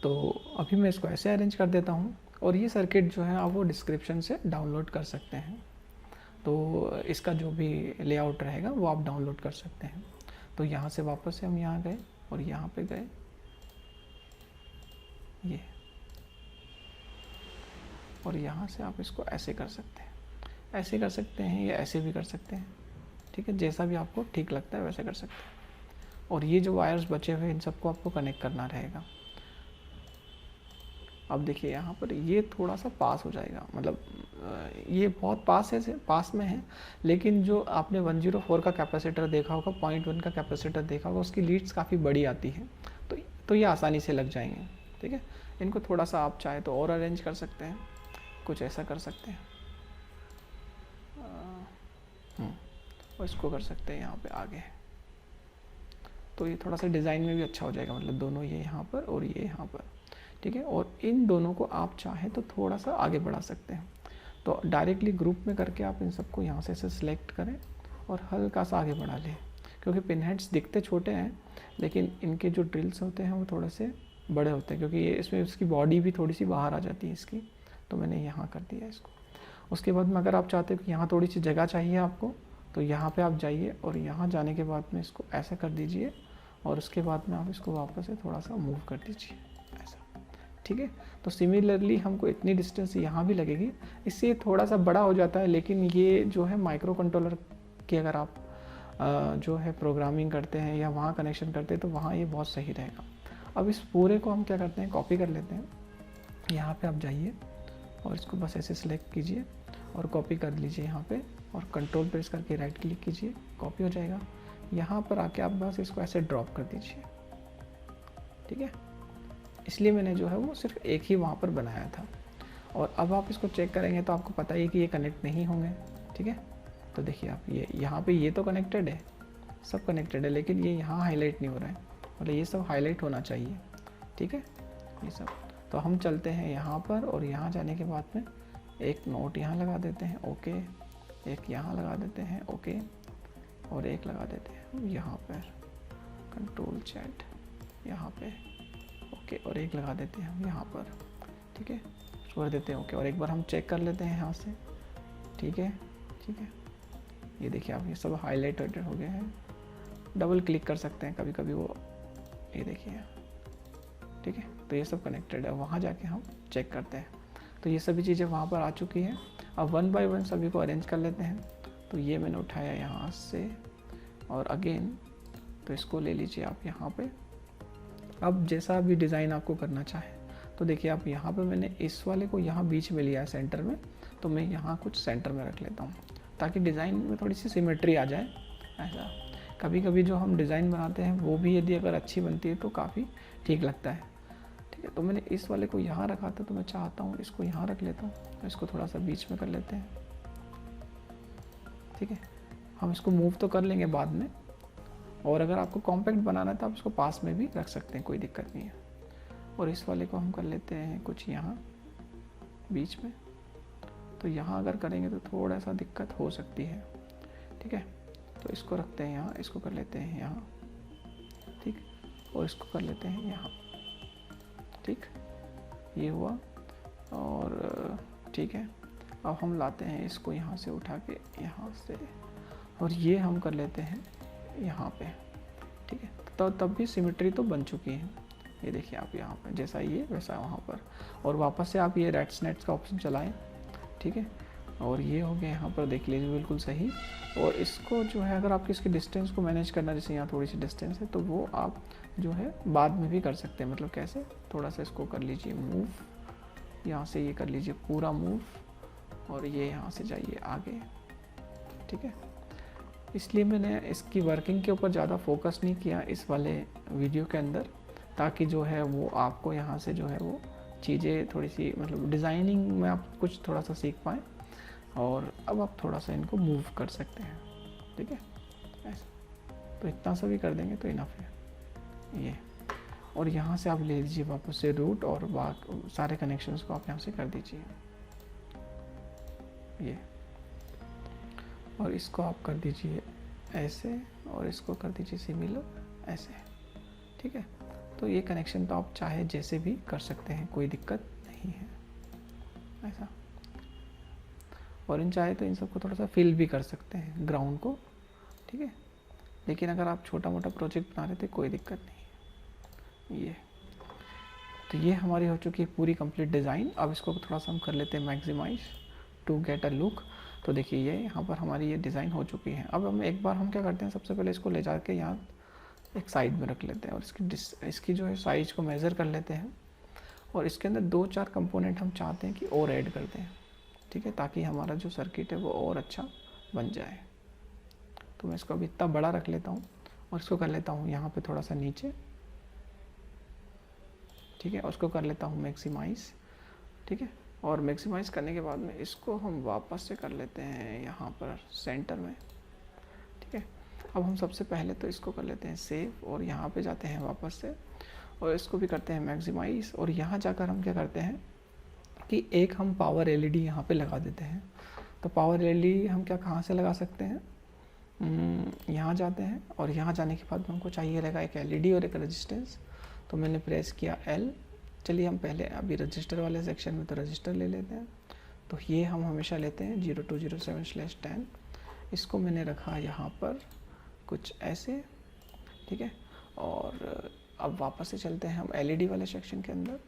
Speaker 1: तो अभी मैं इसको ऐसे अरेंज कर देता हूँ, और ये सर्किट जो है आप वो डिस्क्रिप्शन से डाउनलोड कर सकते हैं। तो इसका जो भी लेआउट रहेगा वो आप डाउनलोड कर सकते हैं। तो यहाँ से वापस से हम यहाँ गए और यहाँ पे गए, ये, और यहाँ से आप इसको ऐसे कर सकते हैं, ऐसे कर सकते हैं या ऐसे भी कर सकते हैं, ठीक है, जैसा भी आपको ठीक लगता है वैसे कर सकते हैं। और ये जो वायर्स बचे हुए इन सबको आपको कनेक्ट करना रहेगा। अब देखिए यहाँ पर ये थोड़ा सा पास हो जाएगा, मतलब ये बहुत पास में है, लेकिन जो आपने 104 का कैपेसिटर देखा होगा, 0.1 का कैपेसिटर देखा होगा, उसकी लीड्स काफ़ी बड़ी आती है, तो ये आसानी से लग जाएंगे, ठीक है। इनको थोड़ा सा आप चाहे तो और अरेंज कर सकते हैं, कुछ ऐसा कर सकते हैं, और इसको कर सकते हैं यहाँ पे आगे, तो ये थोड़ा सा डिज़ाइन में भी अच्छा हो जाएगा। मतलब दोनों ये यहाँ पर और ये यहाँ पर, ठीक है। और इन दोनों को आप चाहें तो थोड़ा सा आगे बढ़ा सकते हैं। तो डायरेक्टली ग्रुप में करके आप इन सबको यहाँ से सिलेक्ट करें और हल्का सा आगे बढ़ा लें, क्योंकि पिन हेड्स दिखते छोटे हैं लेकिन इनके जो ड्रिल्स होते हैं वो थोड़े से बड़े होते हैं, क्योंकि ये इसमें उसकी बॉडी भी थोड़ी सी बाहर आ जाती है इसकी। तो मैंने यहाँ कर दिया इसको। उसके बाद में अगर आप चाहते हो कि यहाँ थोड़ी सी जगह चाहिए आपको, तो यहाँ पे आप जाइए और यहाँ जाने के बाद में इसको ऐसा कर दीजिए, और उसके बाद में आप इसको वापस से थोड़ा सा मूव कर दीजिए ऐसा, ठीक है। तो सिमिलरली हमको इतनी डिस्टेंस यहाँ भी लगेगी, इससे थोड़ा सा बड़ा हो जाता है, लेकिन ये जो है माइक्रो कंट्रोलर की अगर आप जो है प्रोग्रामिंग करते हैं या वहाँ कनेक्शन करते हैं तो वहाँ ये बहुत सही रहेगा। अब इस पूरे को हम क्या करते हैं, कॉपी कर लेते हैं। यहाँ पे आप जाइए और इसको बस ऐसे सिलेक्ट कीजिए और कॉपी कर लीजिए यहाँ पे, और कंट्रोल प्रेस करके राइट क्लिक कीजिए, कॉपी हो जाएगा। यहाँ पर आके आप बस इसको ऐसे ड्रॉप कर दीजिए, ठीक है। इसलिए मैंने जो है वो सिर्फ एक ही वहाँ पर बनाया था। और अब आप इसको चेक करेंगे तो आपको पता ही कि ये कनेक्ट नहीं होंगे, ठीक है। तो देखिए आप ये यहाँ पे ये तो कनेक्टेड है, सब कनेक्टेड है, लेकिन ये यहाँ हाईलाइट नहीं हो रहा है, मतलब ये सब हाईलाइट होना चाहिए, ठीक है, ये सब। तो हम चलते हैं यहाँ पर, और यहाँ जाने के बाद में एक नोट यहाँ लगा देते हैं, ओके, एक यहाँ लगा देते हैं, ओके, और एक लगा देते हैं यहाँ पर, कंट्रोल Z यहाँ पे, ओके, और एक लगा देते हैं हम यहाँ पर, ठीक है, छोड़ देते हैं, ओके। और एक बार हम चेक कर लेते हैं यहाँ से, ठीक है, ठीक है। ये देखिए आप, ये सब हाईलाइटेड हो गए हैं। डबल क्लिक कर सकते हैं कभी कभी वो, ये देखिए, ठीक है। तो ये सब कनेक्टेड है, वहाँ जाके हम चेक करते हैं। तो ये सभी चीज़ें वहाँ पर आ चुकी हैं। अब 1 बाय 1 सभी को अरेंज कर लेते हैं। तो ये मैंने उठाया यहाँ से, और अगेन तो इसको ले लीजिए आप यहाँ पे। अब जैसा भी डिज़ाइन आपको करना चाहे, तो देखिए आप यहाँ पे मैंने इस वाले को यहाँ बीच में लिया है सेंटर में, तो मैं यहाँ कुछ सेंटर में रख लेता हूँ ताकि डिज़ाइन में थोड़ी सी सिमेट्री आ जाए। ऐसा कभी कभी जो हम डिज़ाइन बनाते हैं वो भी यदि अगर अच्छी बनती है तो काफ़ी ठीक लगता है, ठीक है। तो मैंने इस वाले को यहाँ रखा था, तो मैं चाहता हूँ इसको यहाँ रख लेता हूँ, तो इसको थोड़ा सा बीच में कर लेते हैं, ठीक है। हम इसको मूव तो कर लेंगे बाद में, और अगर आपको कॉम्पैक्ट बनाना है तो आप इसको पास में भी रख सकते हैं, कोई दिक्कत नहीं है। और इस वाले को हम कर लेते हैं कुछ यहाँ बीच में, तो यहाँ अगर करेंगे तो थोड़ा सा दिक्कत हो सकती है, ठीक है। तो इसको रखते हैं यहाँ, इसको कर लेते हैं यहाँ, ठीक, और इसको कर लेते हैं यहाँ, ठीक, ये हुआ। और ठीक है, अब हम लाते हैं इसको यहाँ से उठा के यहाँ से, और ये हम कर लेते हैं यहाँ पे, ठीक है। तो तब भी सिमेट्री तो बन चुकी है। ये देखिए आप यहाँ पे जैसा ये वैसा वहाँ पर, और वापस से आप ये रेट्स नेट्स का ऑप्शन चलाएं, ठीक है। और ये हो गया यहाँ पर, देख लीजिए बिल्कुल सही। और इसको जो है अगर आपकी इसकी डिस्टेंस को मैनेज करना, जैसे यहाँ थोड़ी सी डिस्टेंस है, तो वो आप जो है बाद में भी कर सकते हैं। मतलब कैसे, थोड़ा सा इसको कर लीजिए मूव, यहाँ से ये कर लीजिए पूरा मूव, और ये यहाँ से जाइए आगे, ठीक है। इसलिए मैंने इसकी वर्किंग के ऊपर ज़्यादा फोकस नहीं किया इस वाले वीडियो के अंदर, ताकि जो है वो आपको यहाँ से जो है वो चीज़ें थोड़ी सी, मतलब डिज़ाइनिंग में आप कुछ थोड़ा सा सीख पाएँ। और अब आप थोड़ा सा इनको मूव कर सकते हैं, ठीक है, ऐसा। तो इतना सा भी कर देंगे तो इनफ है ये। और यहाँ से आप ले लीजिए वापस से रूट और सारे कनेक्शंस को आप यहाँ से कर दीजिए ये, और इसको आप कर दीजिए ऐसे और इसको कर दीजिए सिमिलर ऐसे, ठीक है। तो ये कनेक्शन तो आप चाहे जैसे भी कर सकते हैं, कोई दिक्कत नहीं है ऐसा। और इन चाहे तो इन सबको थोड़ा सा फिल भी कर सकते हैं ग्राउंड को, ठीक है। लेकिन अगर आप छोटा मोटा प्रोजेक्ट बना रहे थे कोई दिक्कत नहीं है। ये तो ये हमारी हो चुकी है पूरी कंप्लीट डिज़ाइन। अब इसको थोड़ा सा हम कर लेते हैं maximize to get a look. तो देखिए ये यहाँ पर हमारी ये डिज़ाइन हो चुकी है। अब हम एक बार हम क्या करते हैं, सबसे पहले इसको ले जाके यहाँ एक साइड में रख लेते हैं और इसकी जो है साइज़ को मेज़र कर लेते हैं और इसके अंदर 2-4 कंपोनेंट हम चाहते हैं कि और ऐड कर दें, ठीक है, ताकि हमारा जो सर्किट है वो और अच्छा बन जाए। तो मैं इसको अभी इतना बड़ा रख लेता हूँ और इसको कर लेता हूँ यहाँ पे थोड़ा सा नीचे, ठीक है, और उसको कर लेता हूँ मैक्सिमाइज़, ठीक है। और मैक्सिमाइज़ करने के बाद में इसको हम वापस से कर लेते हैं यहाँ पर सेंटर में, ठीक है। अब हम सबसे पहले तो इसको कर लेते हैं सेव और यहाँ पे जाते हैं वापस से और इसको भी करते हैं मैक्सिमाइज़। और यहाँ जाकर हम क्या करते हैं कि एक हम पावर एलईडी यहाँ पे लगा देते हैं। तो पावर एलईडी हम क्या कहाँ से लगा सकते हैं, यहाँ जाते हैं और यहाँ जाने के बाद हमको चाहिए रहेगा एक एलईडी और एक रेजिस्टेंस। तो मैंने प्रेस किया L। चलिए हम पहले अभी रजिस्टर वाले सेक्शन में तो रजिस्टर ले लेते हैं। तो ये हम हमेशा लेते हैं 0207/10। इसको मैंने रखा यहाँ पर कुछ ऐसे, ठीक है। और अब वापस से चलते हैं हम एलईडी वाले सेक्शन के अंदर।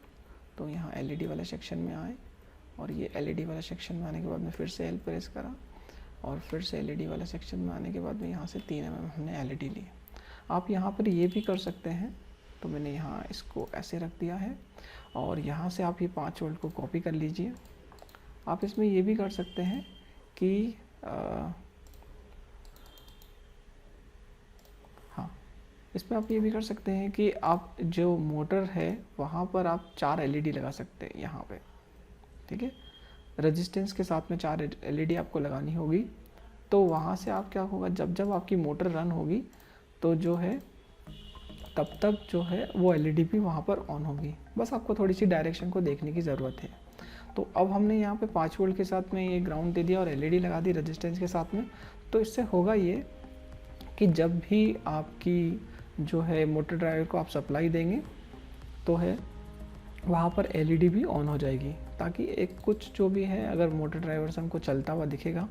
Speaker 1: तो यहाँ एलईडी वाले सेक्शन में आए और ये एलईडी वाले सेक्शन में आने के बाद में फिर से L प्रेस करा और फिर से एलईडी वाले सेक्शन में आने के बाद में यहाँ से 3 mm हमने एलईडी ली। आप यहाँ पर ये भी कर सकते हैं। तो मैंने यहाँ इसको ऐसे रख दिया है और यहाँ से आप ये 5 वोल्ट को कॉपी कर लीजिए। आप इसमें ये भी कर सकते हैं कि हाँ, इसमें आप ये भी कर सकते हैं कि आप जो मोटर है वहाँ पर आप 4 एलईडी लगा सकते हैं यहाँ पे, ठीक है। रेजिस्टेंस के साथ में 4 एलईडी आपको लगानी होगी। तो वहाँ से आप क्या होगा, जब जब आपकी मोटर रन होगी तो जो है तब तक जो है वो एलईडी भी वहाँ पर ऑन होगी। बस आपको थोड़ी सी डायरेक्शन को देखने की ज़रूरत है। तो अब हमने यहाँ पे 5 वोल्ट के साथ में ये ग्राउंड दे दिया और एलईडी लगा दी रेजिस्टेंस के साथ में। तो इससे होगा ये कि जब भी आपकी जो है मोटर ड्राइवर को आप सप्लाई देंगे तो है वहाँ पर एलईडी भी ऑन हो जाएगी, ताकि एक कुछ जो भी है अगर मोटर ड्राइवर से हमको चलता हुआ दिखेगा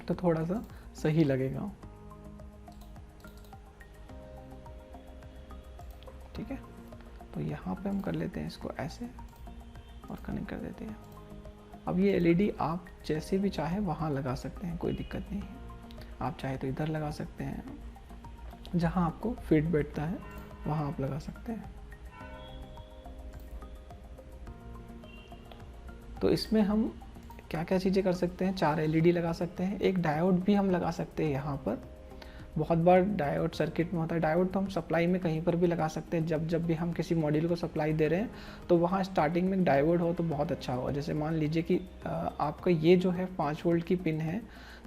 Speaker 1: तो थोड़ा सा सही लगेगा, ठीक है। तो यहाँ पे हम कर लेते हैं इसको ऐसे और कनेक्ट कर देते हैं। अब ये एलईडी आप जैसे भी चाहे वहाँ लगा सकते हैं, कोई दिक्कत नहीं है। आप चाहे तो इधर लगा सकते हैं, जहाँ आपको फिट बैठता है वहाँ आप लगा सकते हैं। तो इसमें हम क्या क्या चीज़ें कर सकते हैं, 4 एलईडी लगा सकते हैं, एक डायोड भी हम लगा सकते हैं यहाँ पर। बहुत बार डायोड सर्किट में होता है। डायोड तो हम सप्लाई में कहीं पर भी लगा सकते हैं। जब जब भी हम किसी मॉड्यूल को सप्लाई दे रहे हैं तो वहाँ स्टार्टिंग में एक डायोड हो तो बहुत अच्छा होगा। जैसे मान लीजिए कि आपका ये जो है 5 वोल्ट की पिन है,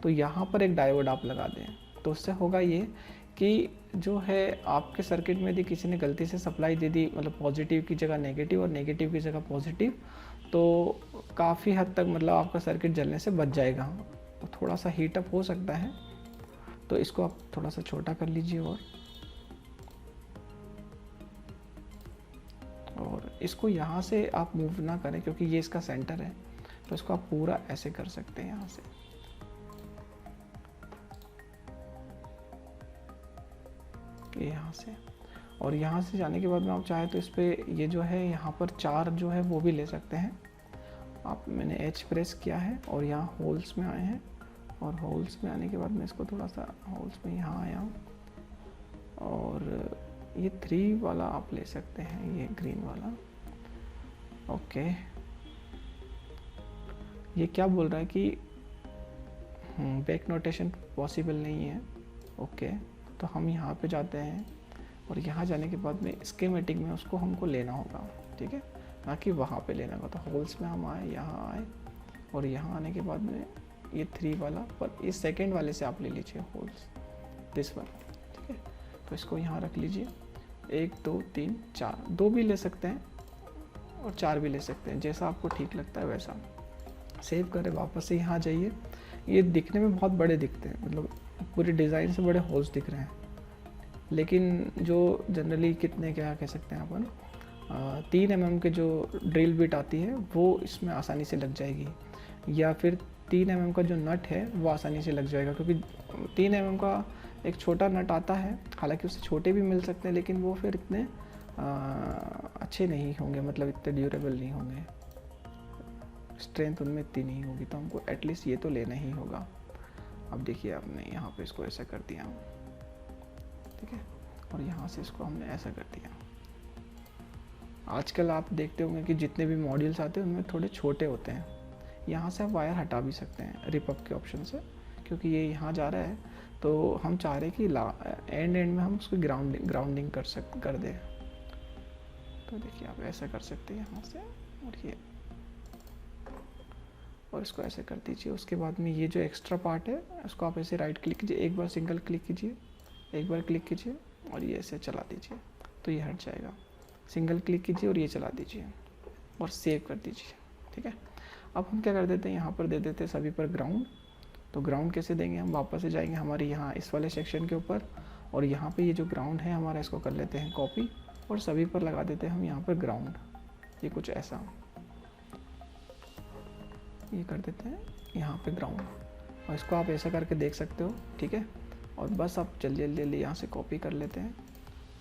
Speaker 1: तो यहाँ पर एक डायोड आप लगा दें। तो उससे होगा ये कि जो है आपके सर्किट में यदि किसी ने गलती से सप्लाई दे दी, मतलब पॉजिटिव की जगह नेगेटिव और नेगेटिव की जगह पॉजिटिव, तो काफ़ी हद तक मतलब आपका सर्किट जलने से बच जाएगा। तो थोड़ा सा हीटअप हो सकता है, तो इसको आप थोड़ा सा छोटा कर लीजिए और इसको यहाँ से आप मूव ना करें क्योंकि ये इसका सेंटर है। तो इसको आप पूरा ऐसे कर सकते हैं यहाँ से, ये यहाँ से। और यहाँ से जाने के बाद में आप चाहे तो इस पर ये जो है यहाँ पर 4 जो है वो भी ले सकते हैं आप। मैंने H प्रेस किया है और यहाँ होल्स में आए हैं और होल्स में आने के बाद मैं इसको थोड़ा सा होल्स में यहाँ आया हूँ और ये 3 वाला आप ले सकते हैं, ये ग्रीन वाला। ओके, ये क्या बोल रहा है कि बैक नोटेशन पॉसिबल नहीं है। ओके, तो हम यहाँ पे जाते हैं और यहाँ जाने के बाद में स्कीमेटिक में उसको हमको लेना होगा, ठीक है, ना कि वहाँ पे लेना होगा। तो होल्स में हम आए, यहाँ आए और यहाँ आने के बाद में ये 3 वाला, पर इस सेकंड वाले से आप ले लीजिए होल्स, दिस वन, ठीक है। तो इसको यहाँ रख लीजिए 1 2 3 4, 2 भी ले सकते हैं और 4 भी ले सकते हैं, जैसा आपको ठीक लगता है वैसा। सेव करें, वापस से यहाँ जाइए। ये दिखने में बहुत बड़े दिखते हैं, मतलब पूरी डिज़ाइन से बड़े होल्स दिख रहे हैं, लेकिन जो जनरली कितने क्या कह सकते हैं अपन 3 mm के जो ड्रिल बिट आती है वो इसमें आसानी से लग जाएगी, या फिर 3 mm का जो नट है वो आसानी से लग जाएगा, क्योंकि 3 mm का एक छोटा नट आता है, हालांकि उससे छोटे भी मिल सकते हैं, लेकिन वो फिर इतने अच्छे नहीं होंगे, मतलब इतने ड्यूरेबल नहीं होंगे, स्ट्रेंथ उनमें इतनी नहीं होगी, तो हमको एटलीस्ट ये तो लेना ही होगा। अब देखिए आपने यहाँ पे इसको ऐसा कर दिया, ठीक है, और यहाँ से इसको हमने ऐसा कर दिया। आजकल आप देखते होंगे कि जितने भी मॉड्यूल्स आते हैं उनमें थोड़े छोटे होते हैं। यहाँ से आप वायर हटा भी सकते हैं रिपअप के ऑप्शन से, क्योंकि ये यहाँ जा रहा है, तो हम चाह रहे हैं कि एंड में हम उसको ग्राउंडिंग कर दें। तो देखिए आप ऐसा कर सकते हैं यहाँ से, और ये, और इसको ऐसे कर दीजिए। उसके बाद में ये जो एक्स्ट्रा पार्ट है उसको आप ऐसे राइट क्लिक कीजिए, एक बार सिंगल क्लिक कीजिए, एक बार क्लिक कीजिए और ये ऐसे चला दीजिए, तो ये हट जाएगा। सिंगल क्लिक कीजिए और ये चला दीजिए और सेव कर दीजिए, ठीक है। अब हम क्या कर देते हैं, यहाँ पर दे देते हैं सभी पर ग्राउंड। तो ग्राउंड कैसे देंगे, हम वापस से जाएंगे हमारे यहाँ इस वाले सेक्शन के ऊपर, और यहाँ पे ये जो ग्राउंड है हमारा, इसको कर लेते हैं कॉपी और सभी पर लगा देते हैं हम यहाँ पर ग्राउंड। ये कुछ ऐसा ये कर देते हैं यहाँ पे ग्राउंड, और इसको आप ऐसा करके देख सकते हो, ठीक है। और बस आप जल्दी जल्दी यहाँ से कॉपी कर लेते हैं,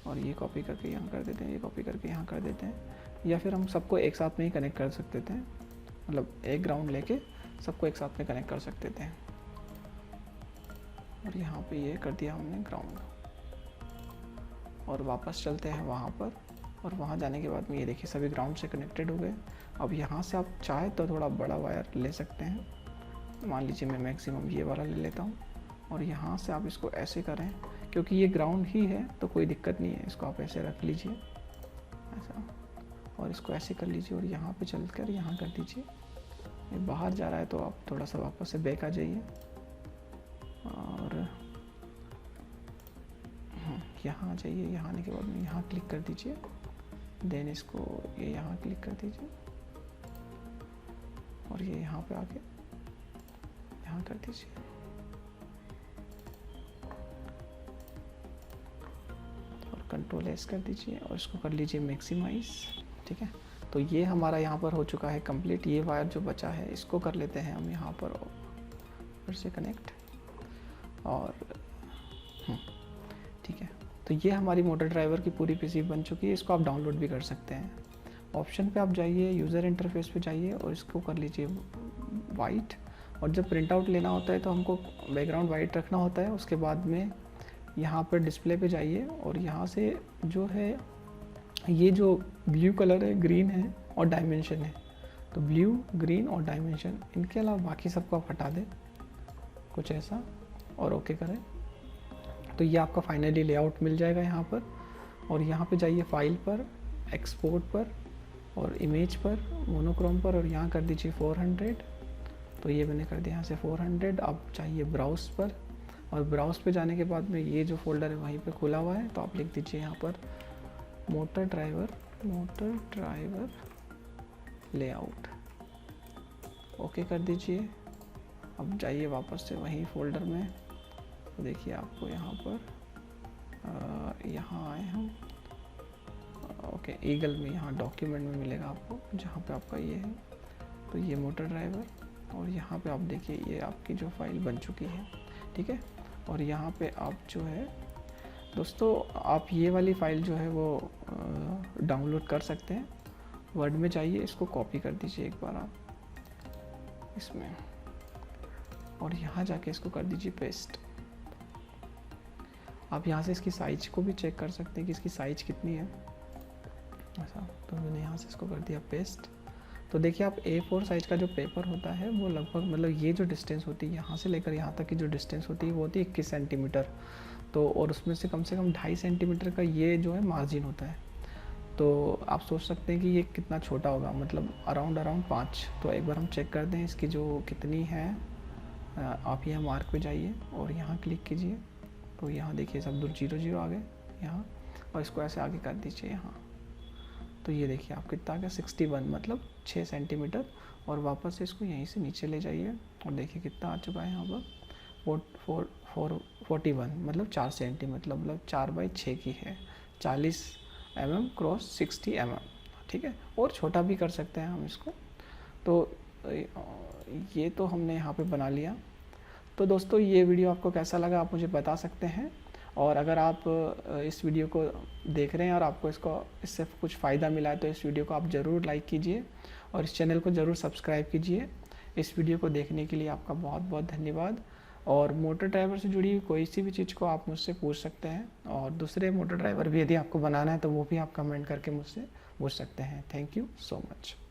Speaker 1: और ये कॉपी करके यहाँ कर देते हैं, ये कॉपी करके यहाँ कर देते हैं, या फिर हम सबको एक साथ में ही कनेक्ट कर सकते थे, मतलब एक ग्राउंड लेके सबको एक साथ में कनेक्ट कर सकते थे। और यहाँ पे ये कर दिया हमने ग्राउंड, और वापस चलते हैं वहाँ पर, और वहाँ जाने के बाद में ये देखिए सभी ग्राउंड से कनेक्टेड हो गए। अब यहाँ से आप चाहे तो थोड़ा बड़ा वायर ले सकते हैं, मान लीजिए मैं मैक्सिमम ये वाला ले लेता हूँ, और यहाँ से आप इसको ऐसे करें, क्योंकि ये ग्राउंड ही है तो कोई दिक्कत नहीं है, इसको आप ऐसे रख लीजिए ऐसा, और इसको ऐसे कर लीजिए, और यहाँ पे चलकर यहाँ कर दीजिए। ये बाहर जा रहा है तो आप थोड़ा सा वापस से बैक आ जाइए, और यहाँ आ जाइए। यहाँ आने के बाद में यहाँ क्लिक कर दीजिए, देन इसको ये यहाँ क्लिक कर दीजिए, और ये यहाँ पे आके यहाँ कर दीजिए, और कंट्रोल एस कर दीजिए, और इसको कर लीजिए मैक्सिमाइज, ठीक है। तो ये हमारा यहाँ पर हो चुका है कंप्लीट। ये वायर जो बचा है इसको कर लेते हैं हम यहाँ पर फिर से कनेक्ट, और ठीक है। तो ये हमारी मोटर ड्राइवर की पूरी पीसीबी बन चुकी है। इसको आप डाउनलोड भी कर सकते हैं। ऑप्शन पे आप जाइए, यूज़र इंटरफेस पे जाइए, और इसको कर लीजिए वाइट। और जब प्रिंट आउट लेना होता है तो हमको बैकग्राउंड वाइट रखना होता है। उसके बाद में यहाँ पर डिस्प्ले पे जाइए, और यहाँ से जो है ये जो ब्लू कलर है, ग्रीन है और डायमेंशन है, तो ब्लू, ग्रीन और डायमेंशन, इनके अलावा बाकी सबको आप हटा दें कुछ ऐसा, और ओके करें। तो ये आपका फाइनली लेआउट मिल जाएगा यहाँ पर। और यहाँ पे जाइए फाइल पर, एक्सपोर्ट पर, और इमेज पर, मोनोक्रोम पर, और यहाँ कर दीजिए 400। तो ये मैंने कर दिया यहाँ से 400। अब चाहिए ब्राउज पर, और ब्राउज पे जाने के बाद में ये जो फोल्डर है वहीं पे खुला हुआ है, तो आप लिख दीजिए यहाँ पर मोटर ड्राइवर लेआउट, ओके कर दीजिए। अब जाइए वापस से वहीं फोल्डर में, तो देखिए आपको यहाँ पर यहाँ आए हम, ओके, ईगल में यहाँ डॉक्यूमेंट में मिलेगा आपको, जहाँ पे आपका ये है, तो ये मोटर ड्राइवर, और यहाँ पे आप देखिए ये आपकी जो फाइल बन चुकी है, ठीक है। और यहाँ पे आप जो है दोस्तों, आप ये वाली फ़ाइल जो है वो डाउनलोड कर सकते हैं। वर्ड में जाइए, इसको कॉपी कर दीजिए एक बार आप इसमें, और यहाँ जाके इसको कर दीजिए पेस्ट। आप यहाँ से इसकी साइज को भी चेक कर सकते हैं कि इसकी साइज कितनी है ऐसा। तो मैंने यहाँ से इसको कर दिया पेस्ट। तो देखिए आप A4 साइज़ का जो पेपर होता है वो लगभग, मतलब ये जो डिस्टेंस होती है यहाँ से लेकर यहाँ तक की जो डिस्टेंस होती है वो होती है 21 सेंटीमीटर। तो और उसमें से कम 2.5 सेंटीमीटर का ये जो है मार्जिन होता है। तो आप सोच सकते हैं कि ये कितना छोटा होगा, मतलब अराउंड 5। तो एक बार हम चेक कर दें इसकी जो कितनी है। आप यहाँ मार्क पे जाइए और यहाँ क्लिक कीजिए, तो यहाँ देखिए सब दूर 0 0 आ गए यहाँ। और इसको ऐसे आगे कर दीजिए यहाँ। तो ये देखिए आप कितना आ गया 61 मतलब 6 सेंटीमीटर। और वापस से इसको यहीं से नीचे ले जाइए और देखिए कितना आ चुका है यहाँ पर 41 मतलब 4 सेंटीमीटर मतलब 4/6 की है, 40 mm क्रॉस 60 mm, ठीक है। और छोटा भी कर सकते हैं हम इसको। तो ये तो हमने यहाँ पे बना लिया। तो दोस्तों ये वीडियो आपको कैसा लगा आप मुझे बता सकते हैं। और अगर आप इस वीडियो को देख रहे हैं और आपको इससे कुछ फ़ायदा मिला है तो इस वीडियो को आप ज़रूर लाइक कीजिए और इस चैनल को ज़रूर सब्सक्राइब कीजिए। इस वीडियो को देखने के लिए आपका बहुत बहुत धन्यवाद। और मोटर ड्राइवर से जुड़ी कोई सी भी चीज़ को आप मुझसे पूछ सकते हैं, और दूसरे मोटर ड्राइवर भी यदि आपको बनाना है तो वो भी आप कमेंट करके मुझसे पूछ सकते हैं। Thank you so much.